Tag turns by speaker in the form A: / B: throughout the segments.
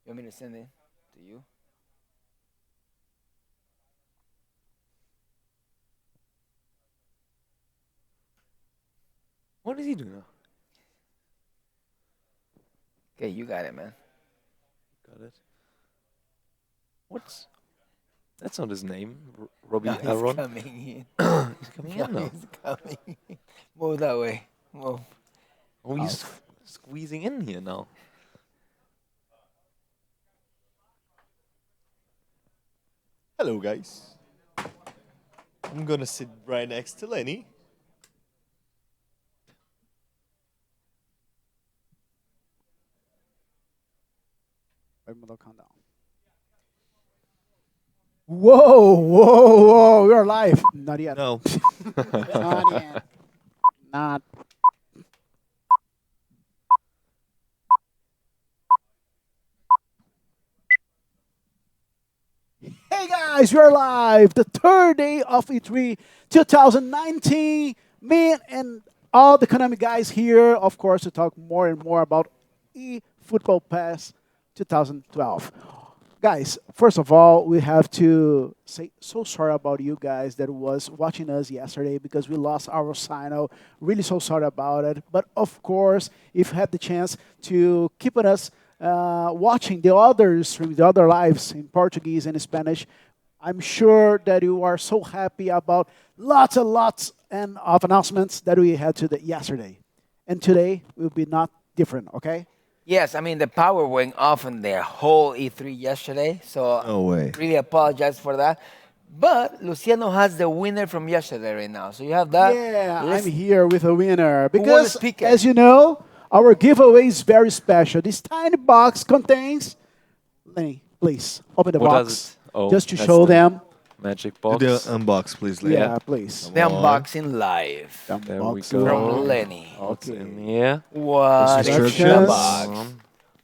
A: You want me to send it to you?
B: What does he do now?
A: Okay, you got it, man.
B: Got it. What's that's not his name. Robbie
A: No, he's
B: Aaron.
A: coming in.
B: He's coming
A: No,
B: in now.
A: he's coming in. Move that way. Move.
B: Oh, he's squeezing in here now.
C: Hello, guys. I'm gonna sit right next to Lenny.
D: Countdown. Whoa, whoa, whoa! We're live. Not yet.
C: No.
D: Not yet. Not. Hey guys, we're live. The third day of E3 2019. Me and all the Konami guys here, of course, to talk more and more about eFootball PES 2012. Guys, first of all, we have to say so sorry about you guys that was watching us yesterday because we lost our signal. Really so sorry about it. But of course, if you had the chance to keep on us watching the other streams, the other lives in Portuguese and Spanish, I'm sure that you are so happy about lots and lots and of announcements that we had yesterday. And today will be not different, okay?
A: Yes, I mean, the power went off in the whole E3 yesterday, so
C: No way.
A: really apologize for that. But Luciano has the winner from yesterday right now. So you have that.
D: Yeah,
A: Let's-
D: I'm here with a winner
A: won the
D: because,
A: speaker?
D: as you know, our giveaway is very special. This tiny box contains. Lenny, please open the
B: What
D: box
B: does it? Oh,
D: just to
B: that's
D: show
B: the
D: them.
B: Magic
C: Do
B: box.
C: the unbox, please, Lenny.
D: Yeah, please.
A: The
C: Come on.
A: unboxing live
B: There we
D: Unbox
B: go.
A: from
D: live.
A: Lenny.
B: What's
D: Okay.
B: in here?
A: What is in the
D: Instructions.
A: box?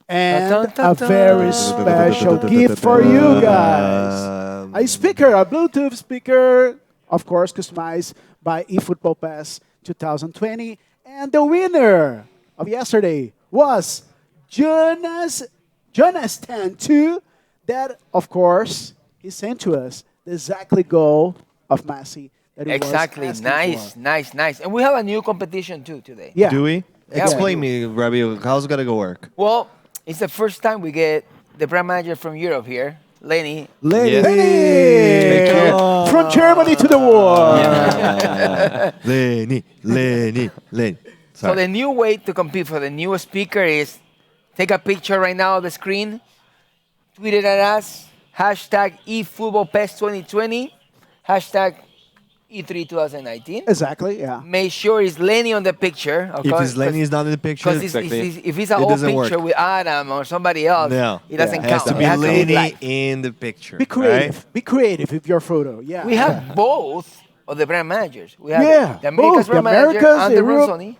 D: And
A: Dun, dun,
D: a
A: dun,
D: very
A: dun.
D: special gift for you guys. A speaker, a Bluetooth speaker, of course, customized by eFootball PES 2020. And the winner of yesterday was Jonas 2. That, of course, he sent to us the exactly goal of Messi. That he was
A: Exactly.
D: asking
A: Nice,
D: for.
A: nice, nice. And we have a new competition too today.
D: Yeah.
C: Do we?
A: Yeah,
C: Explain
A: we
C: me, Rabbi, how's it gonna go work?
A: Well, it's the first time we get the brand manager from Europe here, Lenny.
D: Lenny!
B: Yeah.
D: Lenny!
C: you.
D: From Germany to the war.
C: Lenny, Lenny, Lenny.
A: So
C: Sorry.
A: the new way to compete for the new speaker is take a picture right now of the screen, tweet it at us, hashtag eFootballPES 2020, hashtag E3 2019.
D: Exactly, yeah.
A: Make sure it's Lenny on the picture. Okay?
C: If his Lenny is not in the picture,
A: Because
B: Exactly.
A: if it's an
C: It
A: old
C: doesn't
A: picture
C: work.
A: with Adam or somebody else,
C: no.
A: it doesn't
C: It has
A: count.
C: to be
A: It has to be
C: Lenny
A: live.
C: in the picture.
D: Be creative. Be creative with your photo. Yeah.
A: We have both of the brand managers. We have
D: Yeah,
A: the Americas
D: both, the
A: brand manager
D: Americas,
A: and the
D: Europe.
A: Ronsoni.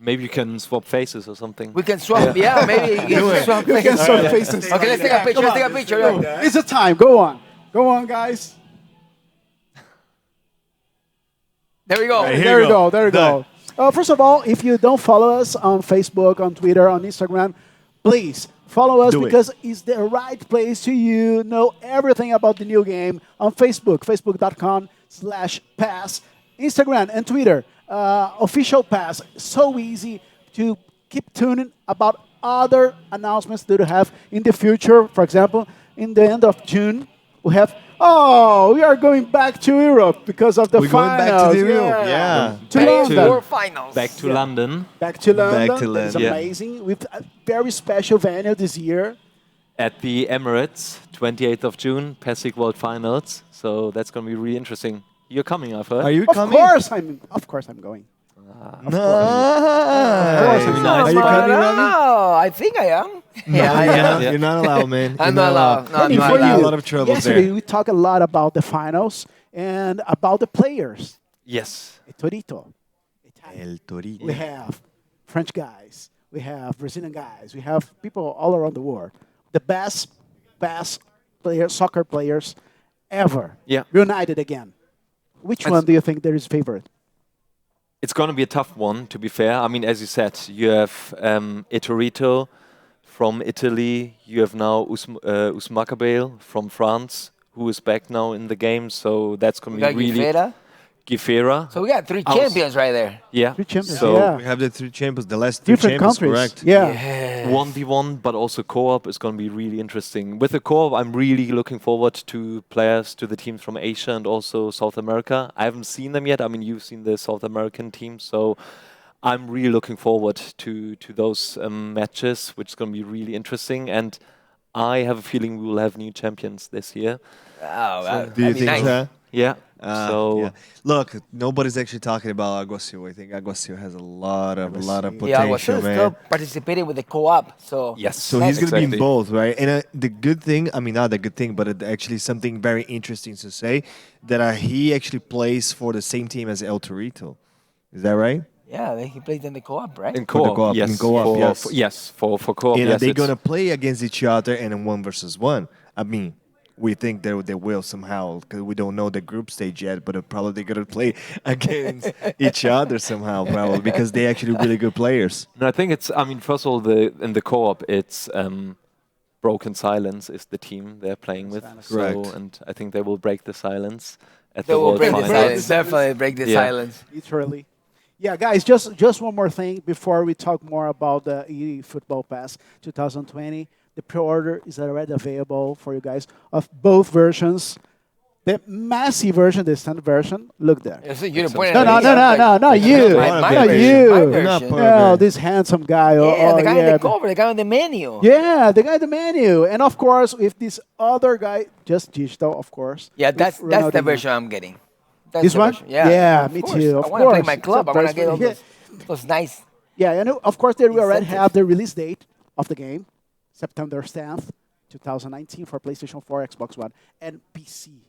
B: Maybe you can swap faces or something.
A: We can swap. Yeah, maybe you can swap.
D: You can
A: faces.
D: sort faces.
A: Okay, let's take a picture. Let's take a picture. Yeah.
D: It's a time. Go on. Go on, guys.
A: There we go.
C: Right, here
D: There
C: you
D: you go.
C: go.
D: There you
C: Done.
D: go. First of all, if you don't follow us on Facebook, on Twitter, on Instagram, please follow us
C: Do it.
D: because it's the right place to you know everything about the new game on Facebook, facebook.com/pass, Instagram and Twitter, official pass. So easy to keep tuning about other announcements that we have in the future. For example, in the end of June, we have. Oh, we are going back to Europe because of the
C: We're going
D: finals.
C: back to the Europe, yeah.
D: To
B: Back
D: London.
B: to-
A: Four finals.
B: Back to
D: Yeah.
B: London
D: Back to London.
C: Back to
D: It's
C: London.
B: Yeah.
D: amazing. With a very special venue this year.
B: at the Emirates, 28th of June, PES World Finals. So that's going to be really interesting. You're coming, I've heard.
C: Are you
D: Of
C: coming?
D: course I'm going.
C: Nice.
D: course,
B: Very
D: it's
B: nice.
C: Are you
A: I
C: coming,
A: don't
C: Rabbi?
A: know. I think I am. Yeah, I am.
C: You're not allowed, man.
A: I'm
C: You're
A: not allowed. No, I'm
D: Lenny,
A: not
D: for
A: allowed.
D: you,
C: A lot of troubles
D: yesterday
C: there.
D: we talked a lot about the finals and about the players.
B: Yes.
D: Torito, Italian.
C: El Torito.
D: We have French guys. We have Brazilian guys. We have people all around the world. The best players, soccer players ever.
B: Yeah.
D: Reunited again. Which
B: That's-
D: one do you think there is favorite?
B: It's going to be a tough one, to be fair. I mean, as you said, you have Etorito from Italy. You have now Usmakabel from France, who is back now in the game. So that's going
A: We
B: to
A: got
B: be really
A: Gifera.
B: Gifera.
A: So we got three
B: I was-
A: champions right there.
B: Yeah.
D: Three champions,
B: So
D: yeah.
C: We have the three champions, the last three
D: Different
C: champions,
D: countries.
C: correct?
D: Yeah.
B: 1v1, but also co-op is going to be really interesting. With the co-op, I'm really looking forward to players, to the teams from Asia and also South America. I haven't seen them yet. I mean, you've seen the South American team, so I'm really looking forward to those matches, which is going to be really interesting. And I have a feeling we will have new champions this year.
A: Oh,
C: Do you
A: that'd be
C: think
A: nice.
C: so?
B: Yeah.
C: So look, nobody's actually talking about Aguasil. I think Aguasil has a lot of potential,
A: Yeah, well, still
C: man.
A: participated with the co-op. So
B: Yes.
C: So he's going to be in
B: Exactly.
C: both, right? And the good thing, I mean, not the good thing, but actually something very interesting to say, that he actually plays for the same team as El Torito. Is that right?
A: yeah, he played in the co-op, right?
B: In
C: For the
B: co-op,
C: co-op,
B: yes.
C: in co-op,
B: for,
C: yes.
B: for co-op,
C: And
B: yes.
C: they're
B: it's-
C: going to play against each other in a 1v1. I mean, we think they will somehow, because we don't know the group stage yet, but probably they're going to play against each other somehow, probably, because they're actually really good players.
B: No, I think it's. I mean, first of all, in the co-op, it's Broken Silence is the team they're playing with.
D: Silence.
B: So,
C: Correct.
B: and I think they will break the silence at
A: They
B: the
A: will
B: World
A: break the
B: Finals.
A: silence. Definitely break the
B: Yeah.
A: silence.
D: Literally. Yeah, guys, just one more thing before we talk more about the eFootball Pass 2020. The pre-order is already available for you guys of both versions. The massive version, the standard version, look there.
A: You're pointing
D: No,
A: at
D: no,
A: me.
D: no,
A: I was
D: no,
A: like,
D: no, not you.
A: My
D: Not
A: version,
D: you.
A: my
C: Not
A: version.
C: per-
D: No, this handsome guy.
A: Yeah, the guy
D: yeah,
A: on the cover, the guy on the menu.
D: yeah, the guy at the menu. And of course, if this other guy, just digital, of course.
A: Yeah,
D: with
A: that's the
D: Ronaldinho.
A: version I'm getting. That's
D: This
A: the
D: one?
A: version. Yeah,
D: Yeah,
A: of
D: me
A: course.
D: too, of
A: I want to play
D: course.
A: my club. I
D: It's a
A: want to get all
D: version,
A: those nice.
D: Yeah, and of course, they already
A: Incentive.
D: have the release date of the game, September 10th, 2019 for PlayStation 4, Xbox One, and PC.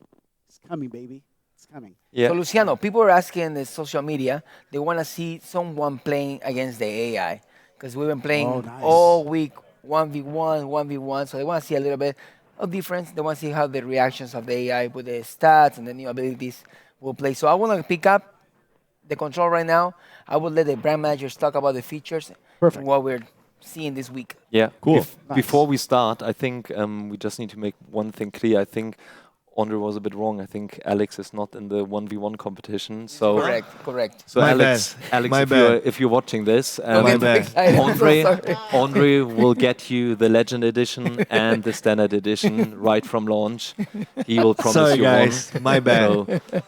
D: It's coming, baby. It's coming.
B: Yeah.
A: So Luciano, people are asking in the social media, they want to see someone playing against the AI because we've been playing
D: Oh, nice.
A: all week 1v1, 1v1. So they want to see a little bit of difference. They want to see how the reactions of the AI with the stats and the new abilities will play. So I want to pick up the control right now. I will let the brand managers talk about the features
D: Perfect.
A: and what we're seeing this week.
B: Yeah.
C: Cool.
D: Nice.
B: Before we start, I think we just need to make one thing clear. I think Andre was a bit wrong. I think Alex is not in the 1v1 competition. So,
A: Correct.
B: so
C: My
B: Alex,
C: bad.
B: Alex,
C: My
B: if you're watching this,
A: Don't
C: My
A: get too
C: bad.
A: excited. I'm so
B: Andre,
A: sorry.
B: Andre will get you the Legend Edition and the Standard Edition right from launch. He will promise
C: Sorry,
B: you
C: guys.
B: one.
C: My bad.
B: So,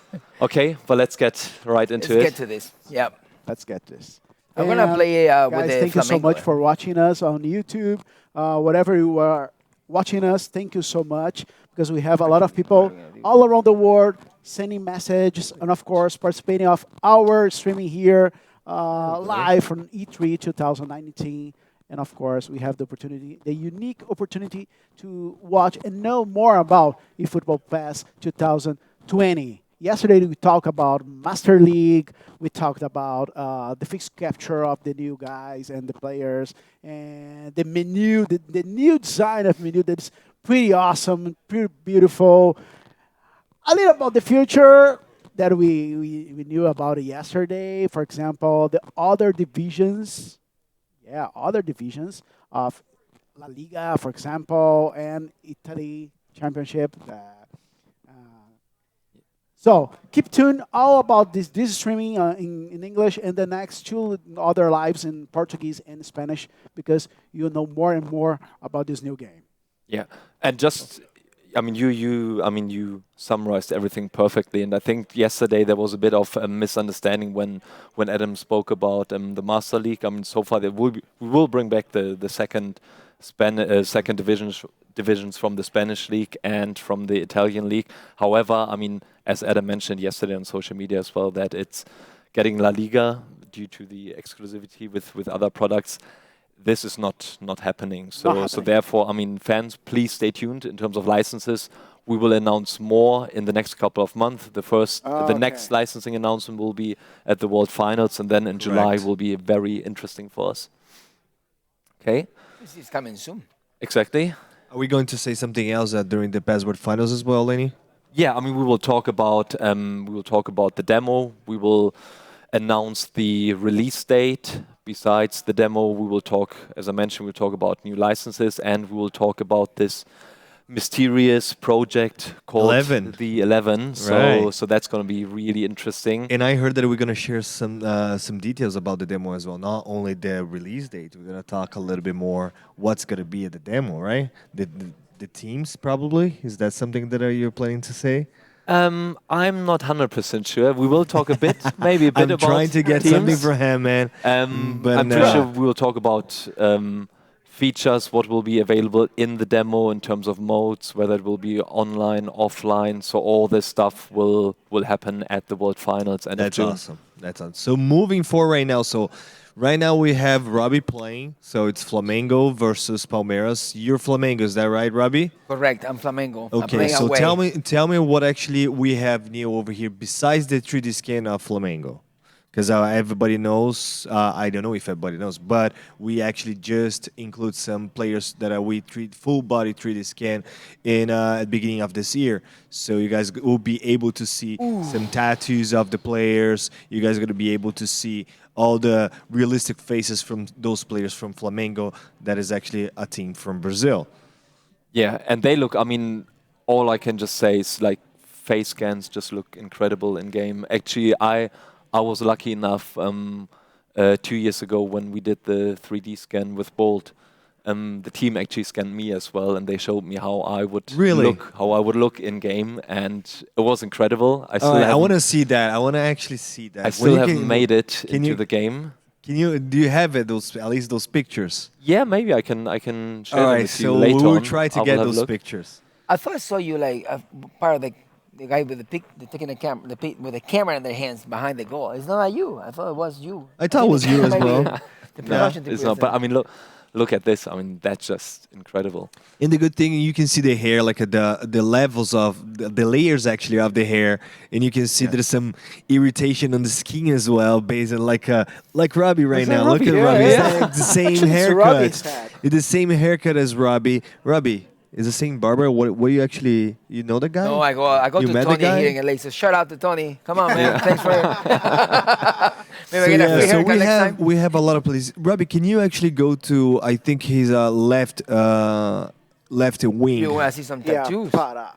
B: okay, but let's get right into
A: Let's
B: it.
A: get to this. Yeah.
D: Let's get this.
A: I'm going to
D: And
A: play with
D: guys,
A: the
D: thank you so
A: Flamengo.
D: much for watching us on YouTube. Whatever you are watching us, thank you so much because we have a lot of people all around the world sending messages and, of course, participating of our streaming here live from E3 2019. And, of course, we have the opportunity, the unique opportunity to watch and know more about eFootball Pass 2020. Yesterday, we talked about Master League. We talked about the fixed capture of the new guys and the players, and the menu, the new design of menu that's pretty awesome, pretty beautiful. A little about the future that we knew about it yesterday. For example, the other divisions, other divisions of La Liga, for example, and Italy Championship. So keep tuned all about this streaming in English and the next two other lives in Portuguese and Spanish because you'll know more and more about this new game.
B: Yeah, and just, I mean, you summarized everything perfectly, and I think yesterday there was a bit of a misunderstanding when Adam spoke about the Master League. I mean, so far we will bring back the second divisions from the Spanish league and from the Italian league. However, I mean, as Adam mentioned yesterday on social media as well, that it's getting La Liga due to the exclusivity with other products. This is not happening. So therefore, I mean, fans, please stay tuned in terms of licenses. We will announce more in the next couple of months. The next licensing announcement will be at the World Finals, and then in July will be very interesting for us. Okay.
A: This is coming soon.
B: Exactly.
C: Are we going to say something else during the Password Finals as well, Lenny?
B: Yeah, I mean, we will talk about the demo. We will announce the release date, besides the demo, we will talk, as I mentioned, we'll talk about new licenses, and we will talk about this mysterious project called
C: 11.
B: the 11.
C: Right.
B: So that's going to be really interesting.
C: And I heard that we're gonna share some details about the demo as well. Not only the release date, we're gonna talk a little bit more what's gonna be at the demo, right? The teams probably. Is that something that you're planning to say?
B: I'm not 100% sure. We will talk a bit, maybe a bit
C: I'm
B: about
C: trying to get
B: teams.
C: something from him, man. But
B: I'm pretty sure we will talk about features, what will be available in the demo in terms of modes, whether it will be online, offline. So all this stuff will happen at the World Finals end of
C: That's
B: June.
C: awesome. That's awesome. So moving forward right now, so right now we have Robbie playing. So it's Flamengo versus Palmeiras. You're Flamengo, is that right, Robbie?
A: Correct. I'm Flamengo. I'm
C: Okay,
A: playing
C: so
A: away.
C: tell me what actually we have new over here besides the 3D scan of Flamengo. Because everybody knows, I don't know if everybody knows, but we actually just include some players that we treat full body 3D scan in at the beginning of this year. So you guys will be able to see some tattoos of the players. You guys are going to be able to see all the realistic faces from those players from Flamengo. That is actually a team from Brazil.
B: Yeah, and they look, I mean, all I can just say is like face scans just look incredible in game. Actually, I was lucky enough 2 years ago when we did the 3D scan with Bolt. The team actually scanned me as well, and they showed me how I would look in game, and it was incredible.
C: All right, I want to see that. I want to actually see that.
B: I still haven't made it into the game.
C: Do you have it? At least those pictures.
B: Yeah, maybe I can share
C: All
B: them
C: right,
B: with you
C: so
B: later
C: we will
B: on.
C: try to
B: I will
C: get
B: have a
C: those
B: look.
C: pictures.
A: I thought I saw you like part of the guy with the taking the camera, with the camera in their hands behind the goal. It's not like you. I thought it was you.
C: I thought it was you as well.
A: The
B: No,
A: production team
B: it's not.
A: is,
B: But I mean, look at this. I mean, that's just incredible.
C: And the good thing, you can see the hair, like the levels of the layers actually of the hair, and you can see there's some irritation on the skin as well, based on like Robbie right
D: That's
C: now.
D: Robbie,
C: Look at
D: yeah,
C: Robbie.
D: yeah.
C: It's the same
D: Actually, it's
C: haircut.
D: Robbie's hat.
C: It's the same haircut as Robbie. Robbie is the same barber. What you actually know the guy?
A: No, I go
C: You
A: to
C: met the
A: Tony
C: guy?
A: here in LA. So shout out to Tony. Come on, man. Thanks for maybe I
C: So,
A: get a free
C: so
A: haircut next time.
C: we have a lot of places. Robbie, can you actually go to? I think he's left wing.
A: You want to see some
D: Yeah,
A: tattoos?
D: para.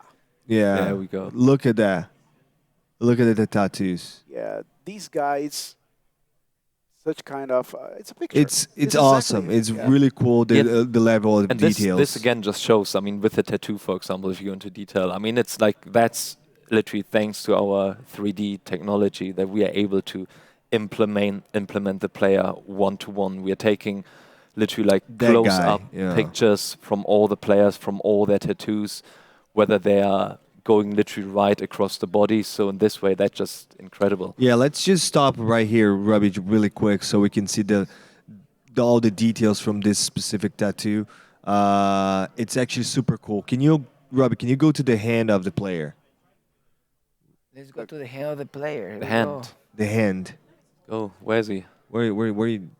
C: Yeah.
B: There we go.
C: Look at that. Look at the tattoos.
D: Yeah, these guys, such kind of, it's a picture.
C: It's awesome. It's really cool. The level of
B: And
C: details.
B: this again just shows, I mean, with the tattoo, for example, if you go into detail, I mean, it's like that's literally thanks to our 3D technology that we are able to implement the player one-to-one. We are taking literally like
C: That guy,
B: close-up
C: yeah.
B: pictures from all the players, from all their tattoos, whether they are going literally right across the body. So in this way, that's just incredible.
C: Yeah, let's just stop right here, Robbie, really quick, so we can see all the details from this specific tattoo. It's actually super cool. Robbie, can you go to the hand of the player?
A: Let's go to the hand of the player. Here
B: The
A: we
B: hand.
A: go.
C: The hand.
B: Oh, where's he?
C: Where you?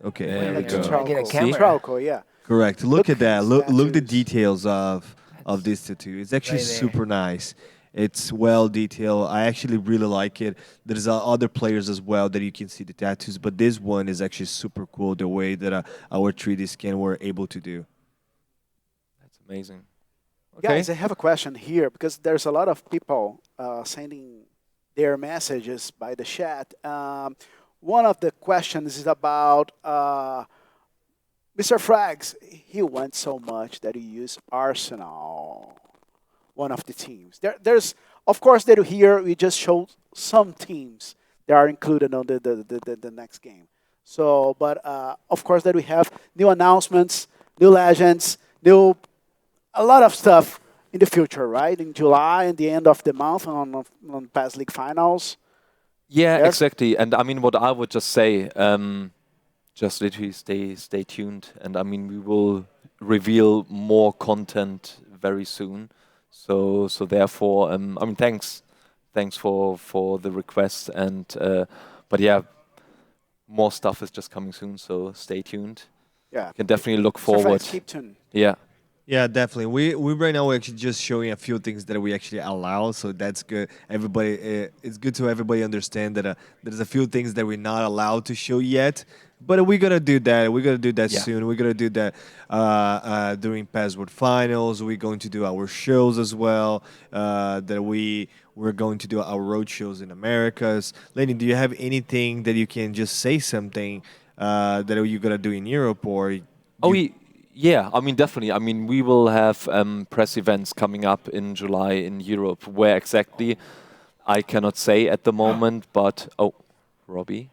C: Okay.
B: There we
D: Like
B: go.
A: Try to get a
D: Trauco.
A: camera.
D: Trauco, yeah.
C: Correct. Look at that.
D: his
C: Look the
D: tattoos.
C: details of this tattoo. It's actually
A: Right there.
C: super nice. It's well detailed. I actually really like it. There's other players as well that you can see the tattoos, but this one is actually super cool. The way that our 3D scan were able to do.
B: That's amazing.
D: Guys, I have a question here because there's a lot of people sending their messages by the chat. One of the questions is about Mr. Frags. He wants so much that he used Arsenal, one of the teams. There's, of course, that here we just showed some teams that are included on the next game. So, but of course, that we have new announcements, new legends, a lot of stuff in the future, right? In July and the end of the month on PES League finals.
B: Yeah,
D: Yes?
B: exactly. And I mean, what I would just say, just literally stay tuned. And I mean, we will reveal more content very soon. So therefore, I mean, thanks for the request. And but yeah, more stuff is just coming soon. So stay tuned.
D: Yeah.
B: You can definitely look
D: Mr.
B: forward.
D: Franks, keep tuned.
B: Yeah.
C: Yeah, definitely. We right now we're actually just showing a few things that we actually allow, so that's good. Everybody, it's good to everybody understand that there's a few things that we're not allowed to show yet, but we're gonna do that. We're gonna do that
B: Yeah.
C: soon. We're gonna do that during Password Finals. We're going to do our shows as well. That we're going to do our road shows in Americas. Lenny, do you have anything that you can just say something that you're gonna do in Europe or
B: Oh,
C: you?
B: yeah. I mean, definitely. I mean, we will have press events coming up in July in Europe. Where exactly, I cannot say at the moment. But oh, Robbie,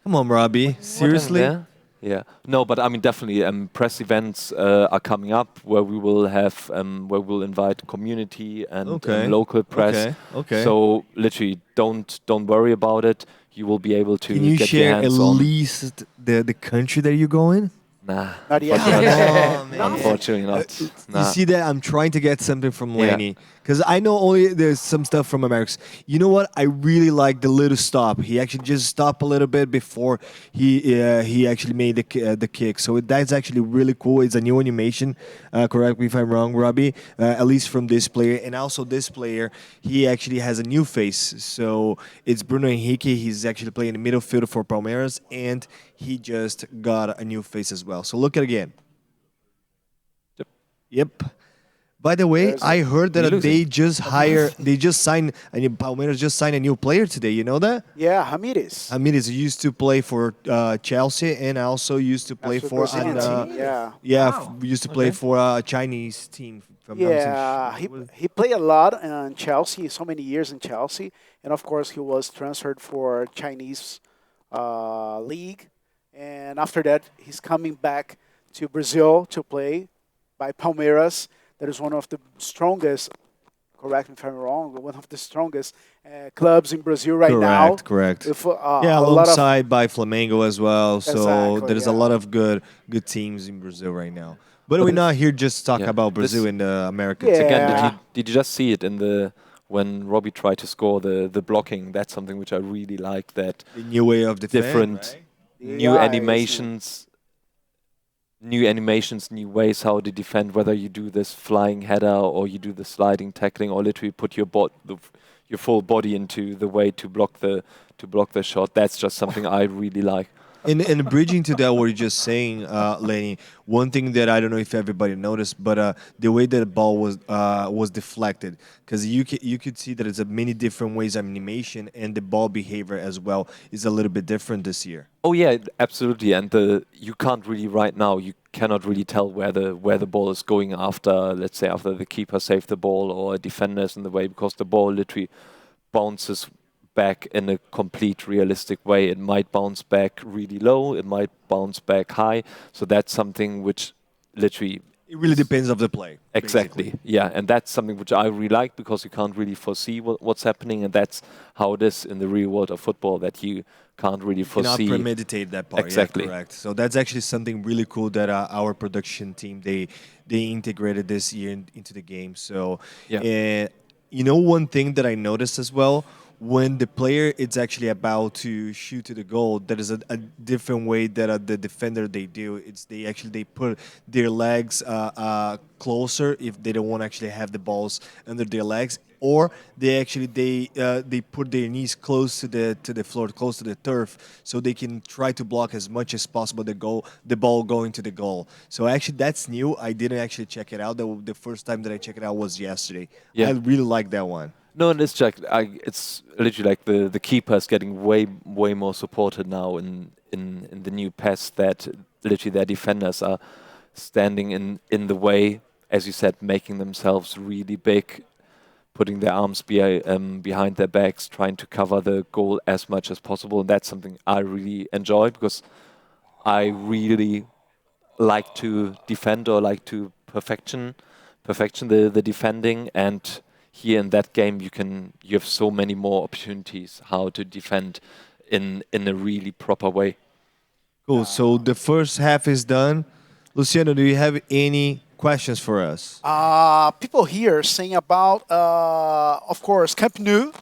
C: Come on, Robbie.
B: what happened
C: Seriously?
B: there? Yeah. No, but I mean, definitely. Press events are coming up where we will have where we'll invite community and
C: Okay.
B: local press.
C: Okay. Okay.
B: So literally, don't worry about it. You will be able
C: Can
B: to
C: you
B: get your
C: share at
B: hands on.
C: least the country that you go in?
B: Nah,
D: Not yet.
C: Come on, man.
B: unfortunately not.
C: You
B: Nah.
C: see that I'm trying to get something from
B: Yeah.
C: Laney because I know only there's some stuff from America. You know what? I really like the little stop. He actually just stopped a little bit before he actually made the kick. So that's actually really cool. It's a new animation. Correct me if I'm wrong, Robbie. At least from this player, and also this player, he actually has a new face. So it's Bruno Hickey. He's actually playing the middle field for Palmeiras, and he just got a new face as well. So look at it again.
B: Yep.
C: Yep. By the way,
D: There's
C: I heard
B: We're
C: that
B: losing.
C: they just signed, Palmeiras just signed a new player today. You know that?
D: Yeah, Ramirez.
C: I mean, he used to play for Chelsea and also used to play
D: That's the
C: for
D: Brazilian team. Yeah.
C: yeah,
A: Wow.
C: used to play for a Chinese team. If I'm not
D: Yeah,
C: mistaken.
D: he played a lot in Chelsea, so many years in Chelsea, and of course he was transferred for Chinese league, and after that he's coming back to Brazil to play by Palmeiras. That is one of the strongest. Correct me if I'm wrong, but one of the strongest clubs in Brazil right now.
C: Correct, correct.
D: With
C: Yeah,
D: a lot of
C: alongside by Flamengo as well. So
D: exactly,
C: there's a lot
D: yeah,
C: of good teams in Brazil right now. But we're not here just to talk
B: Yeah.
C: about Brazil
B: This
C: and the American team.
B: again, did
D: yeah.
B: you just see it in the when Robbie tried to score the blocking? That's something which I really like. That
C: The new way of defense.
B: different
D: The
B: new
D: AI,
B: animations, new ways how to defend. Whether you do this flying header or you do the sliding tackling, or literally put your full body into the way to block the shot. That's just something I really like.
C: And bridging to that, what you're just saying, Lenny, one thing that I don't know if everybody noticed, but the way that the ball was deflected, because you could see that it's a many different ways of animation, and the ball behavior as well is a little bit different this year.
B: Oh yeah, absolutely. And you can't really right now. You cannot really tell where the ball is going after, let's say, after the keeper saved the ball or a defender is in the way, because the ball literally bounces back in a complete realistic way. It might bounce back really low. It might bounce back high. So that's something which literally
C: It really depends of the play.
B: exactly,
C: basically.
B: yeah, and that's something which I really like because you can't really foresee what's happening, and that's how it is in the real world of football, that you can't really
C: Cannot
B: foresee.
C: premeditate that part.
B: Exactly.
C: Yeah, correct. So that's actually something really cool that our production team they integrated this year into the game. So,
B: Yeah.
C: you know, one thing that I noticed as well, when the player is actually about to shoot to the goal, there is a different way that the defender they do. It's they put their legs closer if they don't want to actually have the balls under their legs, or they put their knees close to the floor, close to the turf, so they can try to block as much as possible the ball going to the goal. So actually, that's new. I didn't actually check it out. The first time that I checked it out was yesterday.
B: Yeah.
C: I really like that one.
B: No, and it's literally like the keeper is getting way more supported now in the new PES, that literally their defenders are standing in the way, as you said, making themselves really big, putting their arms behind their backs, trying to cover the goal as much as possible. And that's something I really enjoy, because I really like to defend, or like to perfection the defending. And here in that game you have so many more opportunities how to defend in a really proper way.
C: Cool. So the first half is done. Luciano, do you have any questions for us?
D: People here saying about, of course, Camp Nou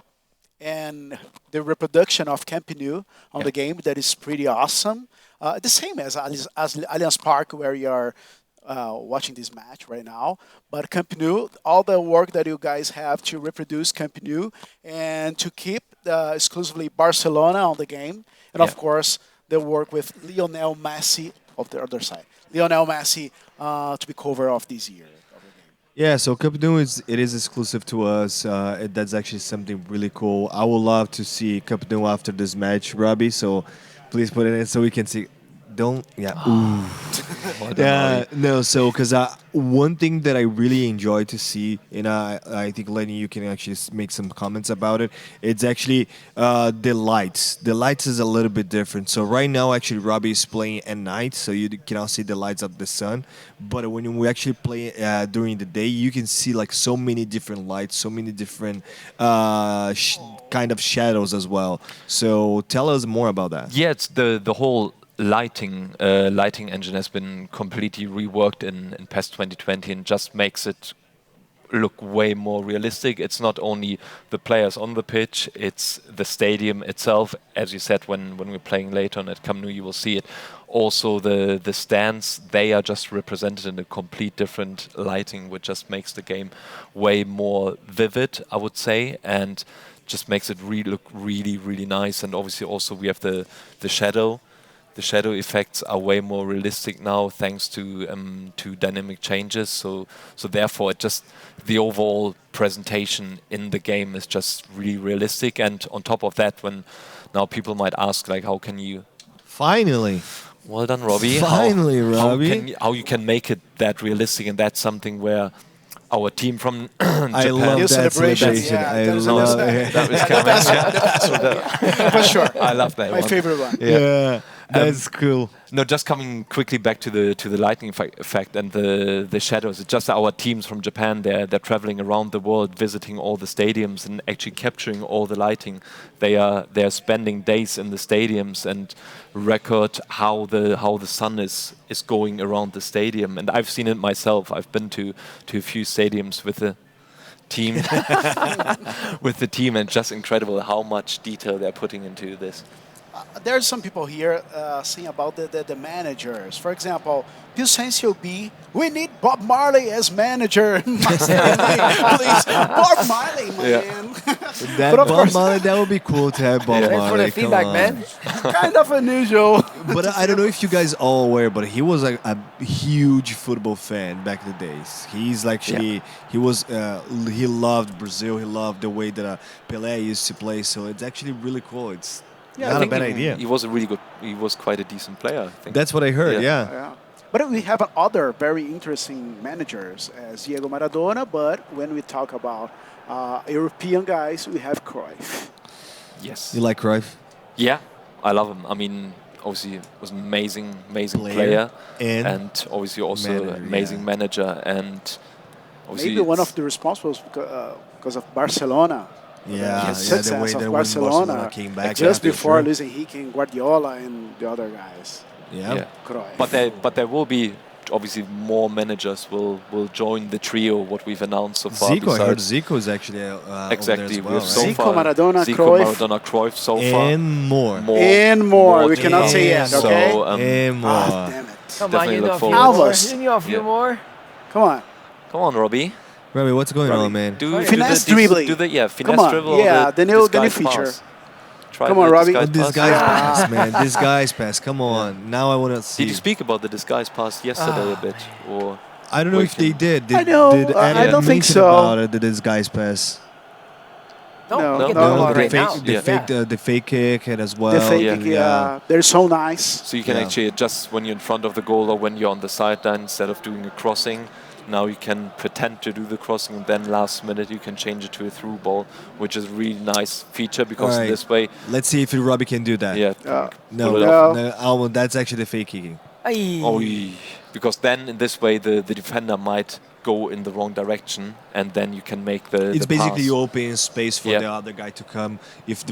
D: and the reproduction of Camp Nou on
B: Yeah.
D: the game. That is pretty awesome. The same as Allianz Park, where you are watching this match right now. But Camp Nou, all the work that you guys have to reproduce Camp Nou and to keep exclusively Barcelona on the game, and
B: Yeah.
D: of course the work with Lionel Messi of the other side. Lionel Messi to be cover of this year.
C: Yeah, so Cup Nou is exclusive to us. That's actually something really cool. I would love to see Cup Nou after this match, Robbie. So please put it in so we can see. Don't ooh.
B: Well done,
C: Yeah,
B: Robbie.
C: no. So, because one thing that I really enjoy to see, and I think Lenny, you can actually make some comments about it. It's actually the lights. The lights is a little bit different. So right now, actually, Robbie is playing at night, so you cannot see the lights of the sun. But when we actually play during the day, you can see like so many different lights, so many different kind of shadows as well. So tell us more about that.
B: Yeah, it's the whole lighting engine has been completely reworked in PES 2020 and just makes it look way more realistic. It's not only the players on the pitch, it's the stadium itself. As you said, when we're playing later on at Camp Nou, you will see it. Also, the stands, they are just represented in a complete different lighting, which just makes the game way more vivid, I would say, and just makes it look really, really nice. And obviously, also we have the shadow. The shadow effects are way more realistic now, thanks to dynamic changes. So therefore, the overall presentation in the game is just really realistic. And on top of that, when now people might ask, like, how can you?
C: Finally.
B: Well done, Robbie.
C: Finally, Robbie.
B: How you can make it that realistic, and that's something where our team from
C: I
B: Japan.
C: love
D: New
C: that
D: celebration,
C: celebration.
D: yeah,
C: I
D: there's
C: love
D: another-
C: it.
B: That was coming. Yeah. So
D: For sure.
B: I love that
D: My
B: one.
D: favorite one.
C: Yeah, that's cool.
B: No, just coming quickly back to the lightning effect and the shadows. It's just our teams from Japan. They're traveling around the world, visiting all the stadiums and actually capturing all the lighting. They're spending days in the stadiums and record how the sun is going around the stadium. And I've seen it myself. I've been to a few stadiums with the team and just incredible how much detail they're putting into this.
D: There's some people here saying about the managers. For example, Pilsencio B, we need Bob Marley as manager. Please, Bob Marley, man.
C: That
D: But of
C: Bob
D: course-
C: Marley, that would be cool to have Bob
A: Thanks
C: Marley.
A: for the
C: come
A: feedback,
C: on.
A: man.
D: Kind of unusual.
C: But I don't know if you guys all aware, but he was like a huge football fan back in the days. He's actually he loved Brazil. He loved the way that Pelé used to play. So it's actually really cool. It's
B: I
C: not a
B: think
C: bad
B: he-
C: idea.
B: He was a really good. He was quite a decent player. I think.
C: That's what I heard.
B: Yeah.
C: Yeah.
D: Yeah. But we have other very interesting managers as Diego Maradona. But when we talk about European guys, we have Cruyff.
B: Yes.
C: You like Cruyff?
B: Yeah, I love him. I mean, obviously, was an amazing
C: Player
B: player,
C: and
B: obviously also
C: manager,
B: amazing
C: yeah.
B: manager, and obviously
D: Maybe one
B: it's-
D: of the responsibles because of Barcelona.
C: Yeah,
D: The success
C: the way
D: of
C: that when
D: Barcelona,
C: came back
D: just
C: after,
D: before
C: sure.
D: Luis Enrique and Guardiola and the other guys.
C: Yeah.
B: yeah.
D: Cruyff.
B: But there will be obviously more managers will join the trio. What we've announced so far.
C: Zico, I heard
B: besides-
C: Zico is actually
B: Exactly.
C: over there
B: We've
C: as
B: so
C: well,
D: Zico,
B: far
D: Maradona,
B: Zico,
D: Cruyff.
B: Maradona, Cruyff so
C: right?
B: far.
C: And more.
D: And more. We
B: to
D: cannot
B: come.
D: say yet,
C: So,
D: okay?
C: and more.
D: Ah, damn it.
A: Come on,
B: Definitely
A: you
B: look
A: know a few
B: forward.
A: more.
D: Alvos.
A: You know a few
B: Yeah.
A: more.
D: Come on.
B: Come on, Robbie.
C: Robbie, what's going
B: Robbie,
C: on, man?
D: Finesse dribbling.
B: Do the
D: Come on.
B: dribble.
D: Yeah,
B: or
D: the new
B: disguise
D: feature.
B: pass. Try
D: Come
B: the
D: on, Robbie.
B: disguise
C: This
B: pass.
C: guy's
D: Ah.
C: pass, man. This guy's pass. Come on. Now I want to see.
B: Did you speak about the disguise pass yesterday a bit, or
C: I don't know if they did.
D: I know.
C: Did
D: I
C: Adam
D: don't think
C: mention
D: so.
C: about it, this guy's pass?
A: No,
D: No,
A: we can
D: no,
A: talk
D: no,
A: about
C: the
A: right
C: fake,
A: now.
C: the
B: Yeah.
C: fake, the fake kick and as well.
D: The fake,
B: yeah.
D: yeah. They're so nice.
B: so you can
C: Yeah.
B: actually adjust when you're in front of the goal or when you're on the sideline instead of doing a crossing. Now you can pretend to do the crossing and then last minute you can change it to a through ball, which is a really nice feature because
C: Alright.
B: this way,
C: Let's see if Robbie can do that.
B: yeah.
C: No,
B: pull it
D: off.
C: no, that's actually the fake kicking.
A: Aye.
B: Oh, because then in this way the defender might go in the wrong direction and then you can make the
C: It's
B: the
C: basically
B: pass.
C: you open space for
B: Yeah.
C: the other guy to come. If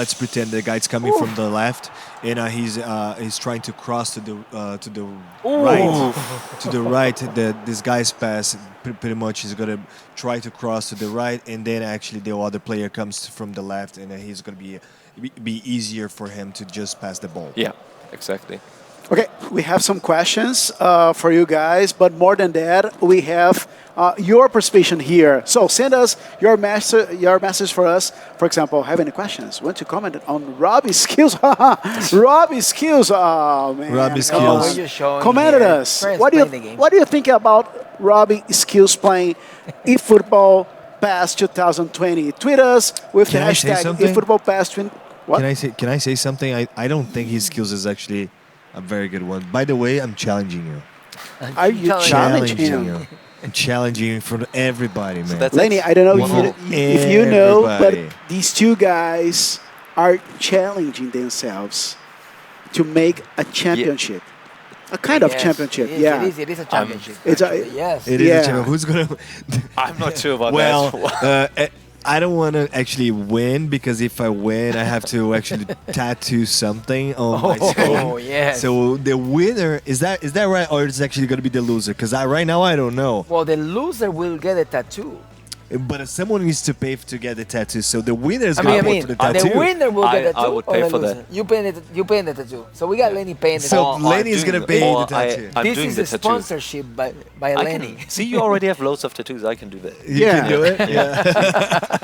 C: let's pretend the guy's coming from the left and he's trying to cross to the right, to the right. This guy's pass pretty much is gonna try to cross to the right, and then actually the other player comes from the left, and then he's gonna be easier for him to just pass the ball.
B: Yeah, exactly.
D: Okay, we have some questions for you guys, but more than that, we have your participation here. So send us your message for us. For example, have any questions? Want to comment on Robbie's skills? Robbie's skills. Oh man.
C: Robbie's
A: Oh,
C: skills.
A: we're just showing
D: Commented
A: here.
D: us.
A: Friends
D: What do
A: playing the game.
D: you think about Robbie's skills playing eFootball PES 2020? Tweet us with
C: Can
D: the
C: I say
D: hashtag
C: something?
D: eFootball PES 20. What?
C: Can I say something? I don't think his skills is actually a very good one. By the way, I'm challenging you.
D: Are you challenging him?
C: you. I'm challenging you in front of everybody, man.
B: that's
D: Lenny,
B: it.
D: I don't know
B: Wow.
D: if you know, but
C: Everybody.
D: these two guys are challenging themselves to make a championship. A kind of
A: Yes,
D: championship,
A: it is,
D: yeah.
A: It is a championship.
D: It's a-
A: actually, yes.
C: It is
D: Yeah.
C: a challenge. Who's gonna?
B: I'm not sure about
C: Well,
B: that.
C: I don't want to actually win because if I win, I have to actually tattoo something on my skin.
A: Oh, yes.
C: So the winner is that right, or is actually gonna be the loser? Because right now I don't know.
A: Well, the loser will get a tattoo.
C: But someone needs to pay to get the tattoo. So the winner is
A: I
C: gonna
A: mean,
C: pay for the tattoo.
A: the winner will get a tattoo.
B: I would
A: or
B: pay
A: the
B: for
A: loser?
B: that.
A: You paying the tattoo. So we got Lenny paying the
C: So
A: tattoo.
C: Lenny is gonna pay the tattoo.
B: I'm
A: This
B: doing
A: is
B: the
A: a
B: tattoo.
A: sponsorship by
B: I
A: Lenny.
B: can, see, you already have loads of tattoos. I can do that.
C: You
D: Yeah.
C: can do it. Yeah.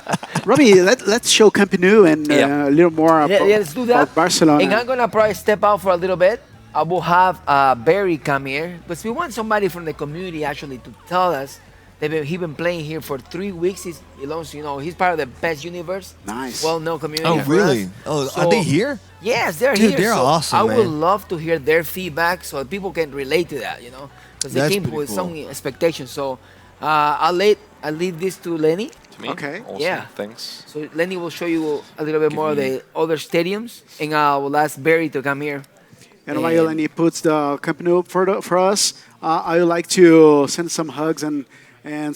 D: Robbie, let's show Camp Nou and
B: Yeah.
D: a little more about,
A: Yeah, let's do that.
D: about Barcelona.
A: And I'm gonna probably step out for a little bit. I will have Barry come here, but we want somebody from the community actually to tell us that he's been playing here for 3 weeks. He belongs, he's part of the PES universe.
D: Nice.
A: Well-known community.
C: Oh
A: for
C: really?
A: us.
C: Oh,
A: So-
C: are they here?
A: Yes, they're
C: Dude,
A: here.
C: they're
A: so
C: awesome,
A: I would
C: man.
A: love to hear their feedback so that people can relate to that, because they
C: That's
A: came
C: pretty
A: with
C: cool.
A: some expectations. So I'll leave this to Lenny.
B: To me?
D: Okay.
B: Awesome.
A: Yeah.
B: Thanks.
A: So Lenny will show you a little bit
B: Give
A: more of
B: me-
A: the other stadiums, and I will ask Barry to come here.
D: And while Lenny puts the Camp Nou for us, I would like to send some hugs and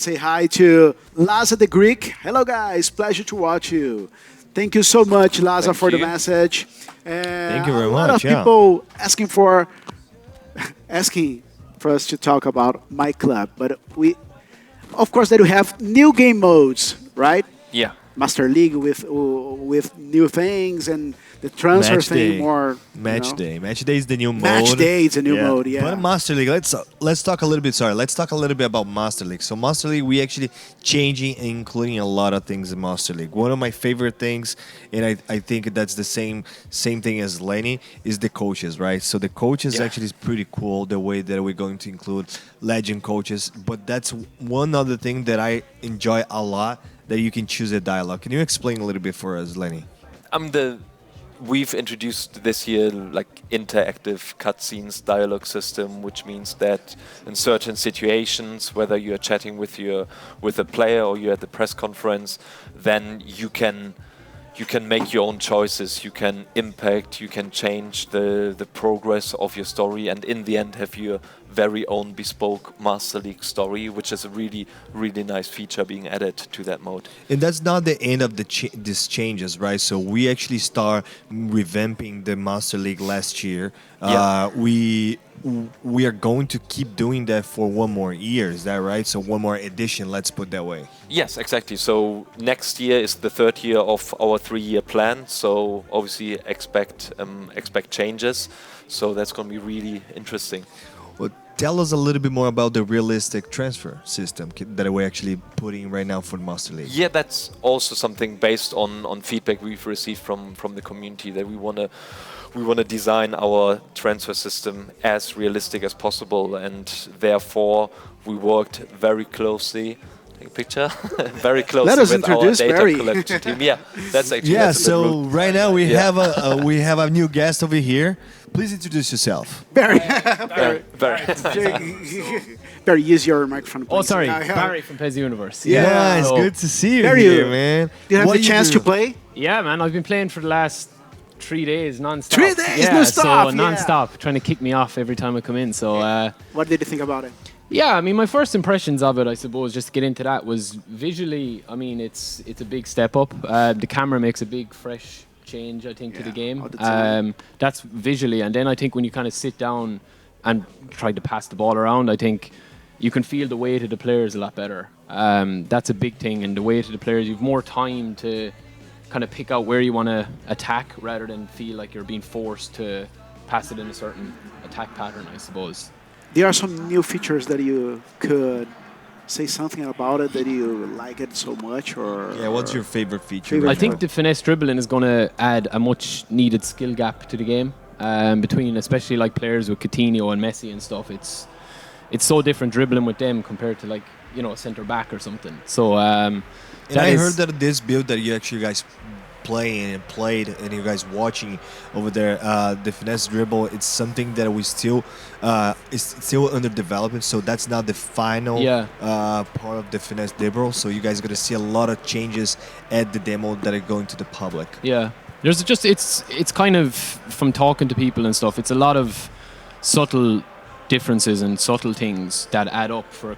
D: say hi to Laza the Greek. Hello, guys. Pleasure to watch you. Thank you so much, Laza,
B: Thank
D: for the
B: you.
D: message. And
C: Thank you very
D: a lot
C: much,
D: of
C: yeah.
D: people asking for us to talk about my club, but of course, they do have new game modes, right?
B: Yeah.
D: Master League with new things and the transfer
C: Match
D: thing
C: day.
D: more.
C: Match day. Match day is the new mode.
D: Match day is a new mode, yeah.
C: But Master League, let's talk a little bit. Sorry, let's talk a little bit about Master League. So Master League, we actually changing and including a lot of things in Master League. One of my favorite things, and I think that's the same thing as Lenny, is the coaches, right? So the coaches
B: Yeah.
C: actually is pretty cool. The way that we're going to include legend coaches, but that's one other thing that I enjoy a lot. That you can choose a dialogue. Can you explain a little bit for us, Lenny?
B: We've introduced this year like interactive cutscenes dialogue system, which means that in certain situations, whether you're chatting with a player or you're at the press conference, then you can make your own choices. You can impact. You can change the progress of your story, and in the end have your very own bespoke Master League story, which is a really, really nice feature being added to that mode.
C: And that's not the end of these changes, right? So we actually start revamping the Master League last year.
B: Yeah.
C: We are going to keep doing that for one more year. Is that right? So one more edition. Let's put that way.
B: Yes, exactly. So next year is the third year of our 3-year plan. So obviously expect changes. So that's going to be really interesting.
C: Well, tell us a little bit more about the realistic transfer system that we're actually putting right now for Master League.
B: Yeah, that's also something based on feedback we've received from the community, that we want to design our transfer system as realistic as possible, and therefore we worked very closely. Take a picture. Very closely
D: Let us
B: with our
D: introduce
B: data
D: Barry.
B: collection team. Yeah, that's actually
C: Yeah.
B: that's a bit
C: So
B: rude.
C: right now we
B: Yeah.
C: have a new guest over here. Please introduce yourself.
D: Barry,
B: Very.
D: Barry, use your microphone.
E: Oh,
D: Please.
E: sorry,
D: Yeah.
E: Barry from PES Universe.
C: Yeah, it's
E: So-
C: good to see you
D: Barry,
C: here, man.
D: Do you have
C: What
D: the chance to
C: do?
D: play?
E: Yeah, man, I've been playing for the last 3 days non-stop.
D: 3 days,
E: yeah,
D: non-stop,
E: So
D: yeah.
E: non-stop, trying to kick me off every time I come in. So
D: What did you think about it?
E: yeah, I mean, my first impressions of it, I suppose, just to get into that, was visually. I mean, it's a big step up. The camera makes a big, fresh change, I think, to the
D: Yeah,
E: game.
D: all the time.
E: That's visually, and then I think when you kind of sit down and try to pass the ball around, I think you can feel the weight of the players a lot better. That's a big thing, and the weight of the players, you've more time to kind of pick out where you want to attack rather than feel like you're being forced to pass it in a certain attack pattern, I suppose.
D: There are some new features that you could say something about it that you like it so much, or
C: Yeah, what's your favorite feature?
D: Favorite
E: I
C: right
E: think
C: now?
E: the finesse dribbling is going to add a much needed skill gap to the game between, especially like players with Coutinho and Messi and stuff. It's so different dribbling with them compared to like a centre back or something. So
C: And I heard that this build that you actually guys played and you guys watching over there, the finesse dribble, it's something that we still is still under development. So that's not the final part of the finesse dribble. So you guys are gonna see a lot of changes at the demo that are going to the public.
E: Yeah, there's just it's kind of, from talking to people and stuff, it's a lot of subtle differences and subtle things that add up for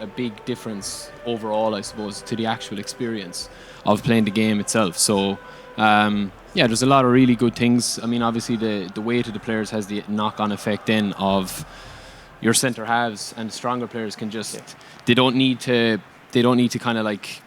E: a big difference overall, I suppose, to the actual experience of playing the game itself. So there's a lot of really good things. I mean, obviously the weight of the players has the knock-on effect then of your centre halves, and stronger players can just they don't need to kind of like,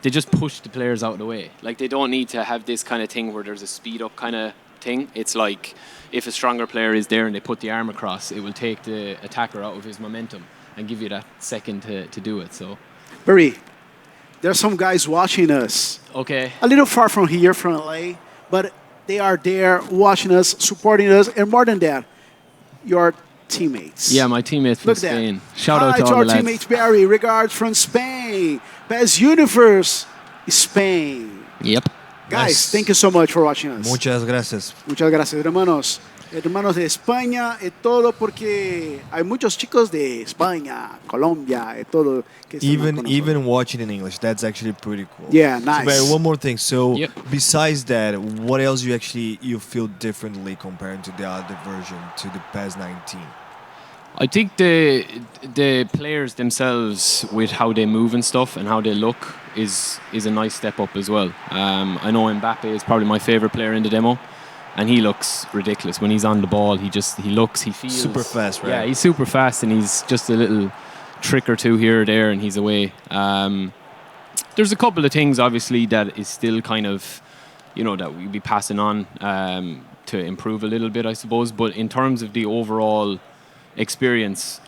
E: they just push the players out of the way. Like, they don't need to have this kind of thing where there's a speed up kind of thing. It's like, if a stronger player is there and they put the arm across, it will take the attacker out of his momentum and give you that second to do it. So,
D: Barry, there are some guys watching us
E: okay.
D: a little far from here, from LA, but they are there watching us, supporting us, and more than that, your teammates.
E: Yeah, my teammates from
D: Look at that.
E: Spain. Shout out
D: Hi
E: to all
D: our
E: the lads.
D: teammates, Barry. Regards from Spain. PES Universe, Spain.
E: Yep.
D: Guys,
C: Nice.
D: thank you so much for watching us.
C: Muchas gracias.
D: Muchas gracias, hermanos. Hermanos de España, todo porque hay muchos chicos de España, Colombia, todo. Que están con nosotros.
C: Even watching in English, that's actually pretty cool.
D: Yeah,
C: So,
D: nice.
C: Barry, one more thing. So
E: Yep.
C: besides that, what else you feel differently compared to the other version, to the PES 19?
E: I think the players themselves, with how they move and stuff and how they look, is a nice step up as well. I know Mbappe is probably my favorite player in the demo, and he looks ridiculous when he's on the ball. He feels
C: Super fast, right?
E: Yeah, he's super fast, and he's just a little trick or two here or there, and he's away. There's a couple of things obviously that is still kind of, that we'll be passing on to improve a little bit, I suppose. But in terms of the overall experience,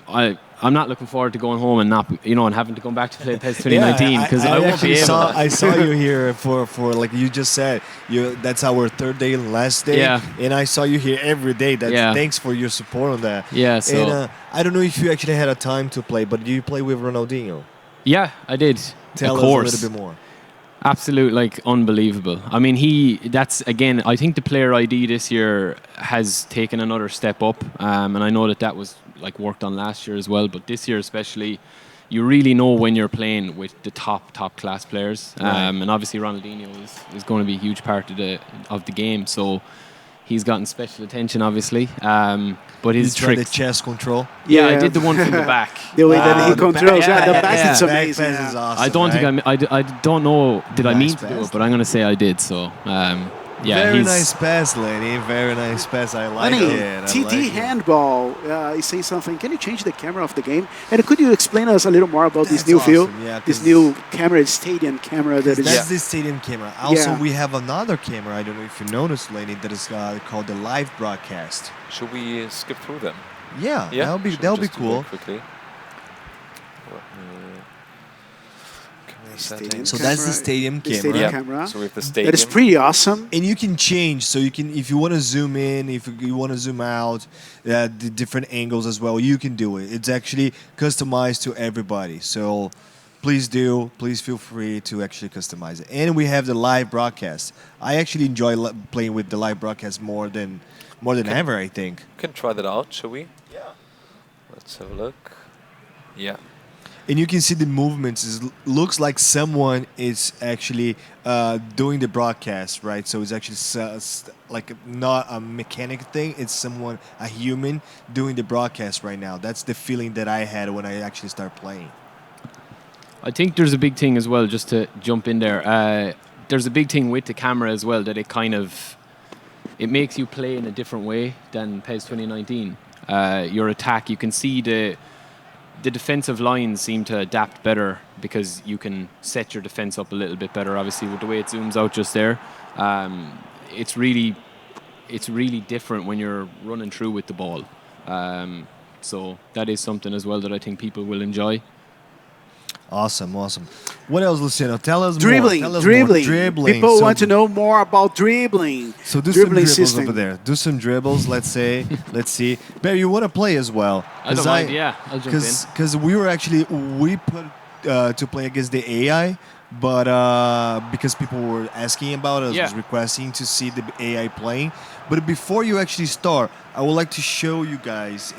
E: I'm not looking forward to going home and not, and having to come back to play PES 2019, because I won't be able.
C: I saw you here for like you just said. That's our third day, last day.
E: Yeah.
C: And I saw you here every day.
E: Yeah.
C: Thanks for your support on that.
E: Yeah, so
C: And I don't know if you actually had a time to play, but do you play with Ronaldinho?
E: yeah, I did.
C: Tell
E: of
C: us
E: course.
C: a little bit more.
E: Absolute, unbelievable. I mean, that's again, I think the player ID this year has taken another step up, and I know that was worked on last year as well, but this year especially, you really know when you're playing with the top class players,
C: Right.
E: and obviously Ronaldinho is going to be a huge part of the game, so he's gotten special attention, obviously. But his
C: You tried the
E: tricks,
C: chest control.
E: yeah, I
D: Yeah.
E: did the one from the back.
D: The way that he
C: the
D: controls,
C: back-
D: the
C: yeah,
D: back
C: yeah.
D: is
C: Back
D: amazing.
C: pass
D: yeah.
C: is awesome.
E: I don't
C: right?
E: think I don't know. Did I
C: Nice
E: mean to do
C: pass.
E: it? But I'm going to say I did. So yeah,
C: Very
E: he's
C: nice pass, Lenny. Very nice pass. I like
D: Lenny,
C: it. I
D: TD
C: like it.
D: handball is saying something. Can you change the camera of the game? And could you explain us a little more about this
C: That's
D: new field?
C: awesome, yeah,
D: This
C: 'cause-
D: new camera, stadium camera that is.
C: That's the stadium camera. Also,
D: Yeah.
C: we have another camera. I don't know if you noticed, Lenny, that is called the live broadcast.
B: Should we skip through them?
C: Yeah,
B: Yeah,
C: that'll be
B: should we
C: that'll be
B: just do
C: cool.
B: it quickly. Camera
D: Stadium
B: settings.
C: So that's the
D: camera,
C: stadium
D: the
C: camera.
D: stadium
B: Yeah.
D: camera.
B: So we have the stadium.
D: That is pretty awesome.
C: And you can change, so you can, if you want to zoom in, if you want to zoom out, the different angles as well, you can do it. It's actually customized to everybody. So please feel free to actually customize it. And we have the live broadcast. I actually enjoy playing with the live broadcast more than ever, I think.
B: Can try that out, shall we? Yeah. Let's have a look. Yeah.
C: And you can see the movements. It looks like someone is actually doing the broadcast, right? So it's actually like not a mechanic thing. It's someone, a human, doing the broadcast right now. That's the feeling that I had when I actually started playing.
E: I think there's a big thing as well, just to jump in there. There's a big thing with the camera as well, that it makes you play in a different way than PES 2019. Your attack, you can see the defensive lines seem to adapt better because you can set your defense up a little bit better, obviously, with the way it zooms out just there. It's really it's really different when you're running through with the ball. So that is something as well that I think people will enjoy.
C: Awesome, awesome. What else, Luciano? Tell us
D: Dribbling,
C: more. Tell us
D: dribbling.
C: More. Dribbling.
D: People
C: So-
D: want to know more about dribbling.
C: So do some
D: dribbling
C: dribbles
D: system.
C: over there. Do some dribbles. Let's say. Let's see. Barry, you want to play as well?
E: I don't mind, yeah, I'll jump in.
C: Because we put to play against the AI, but because people were asking about us,
E: Yeah.
C: was requesting to see the AI playing. But before you actually start, I would like to show you guys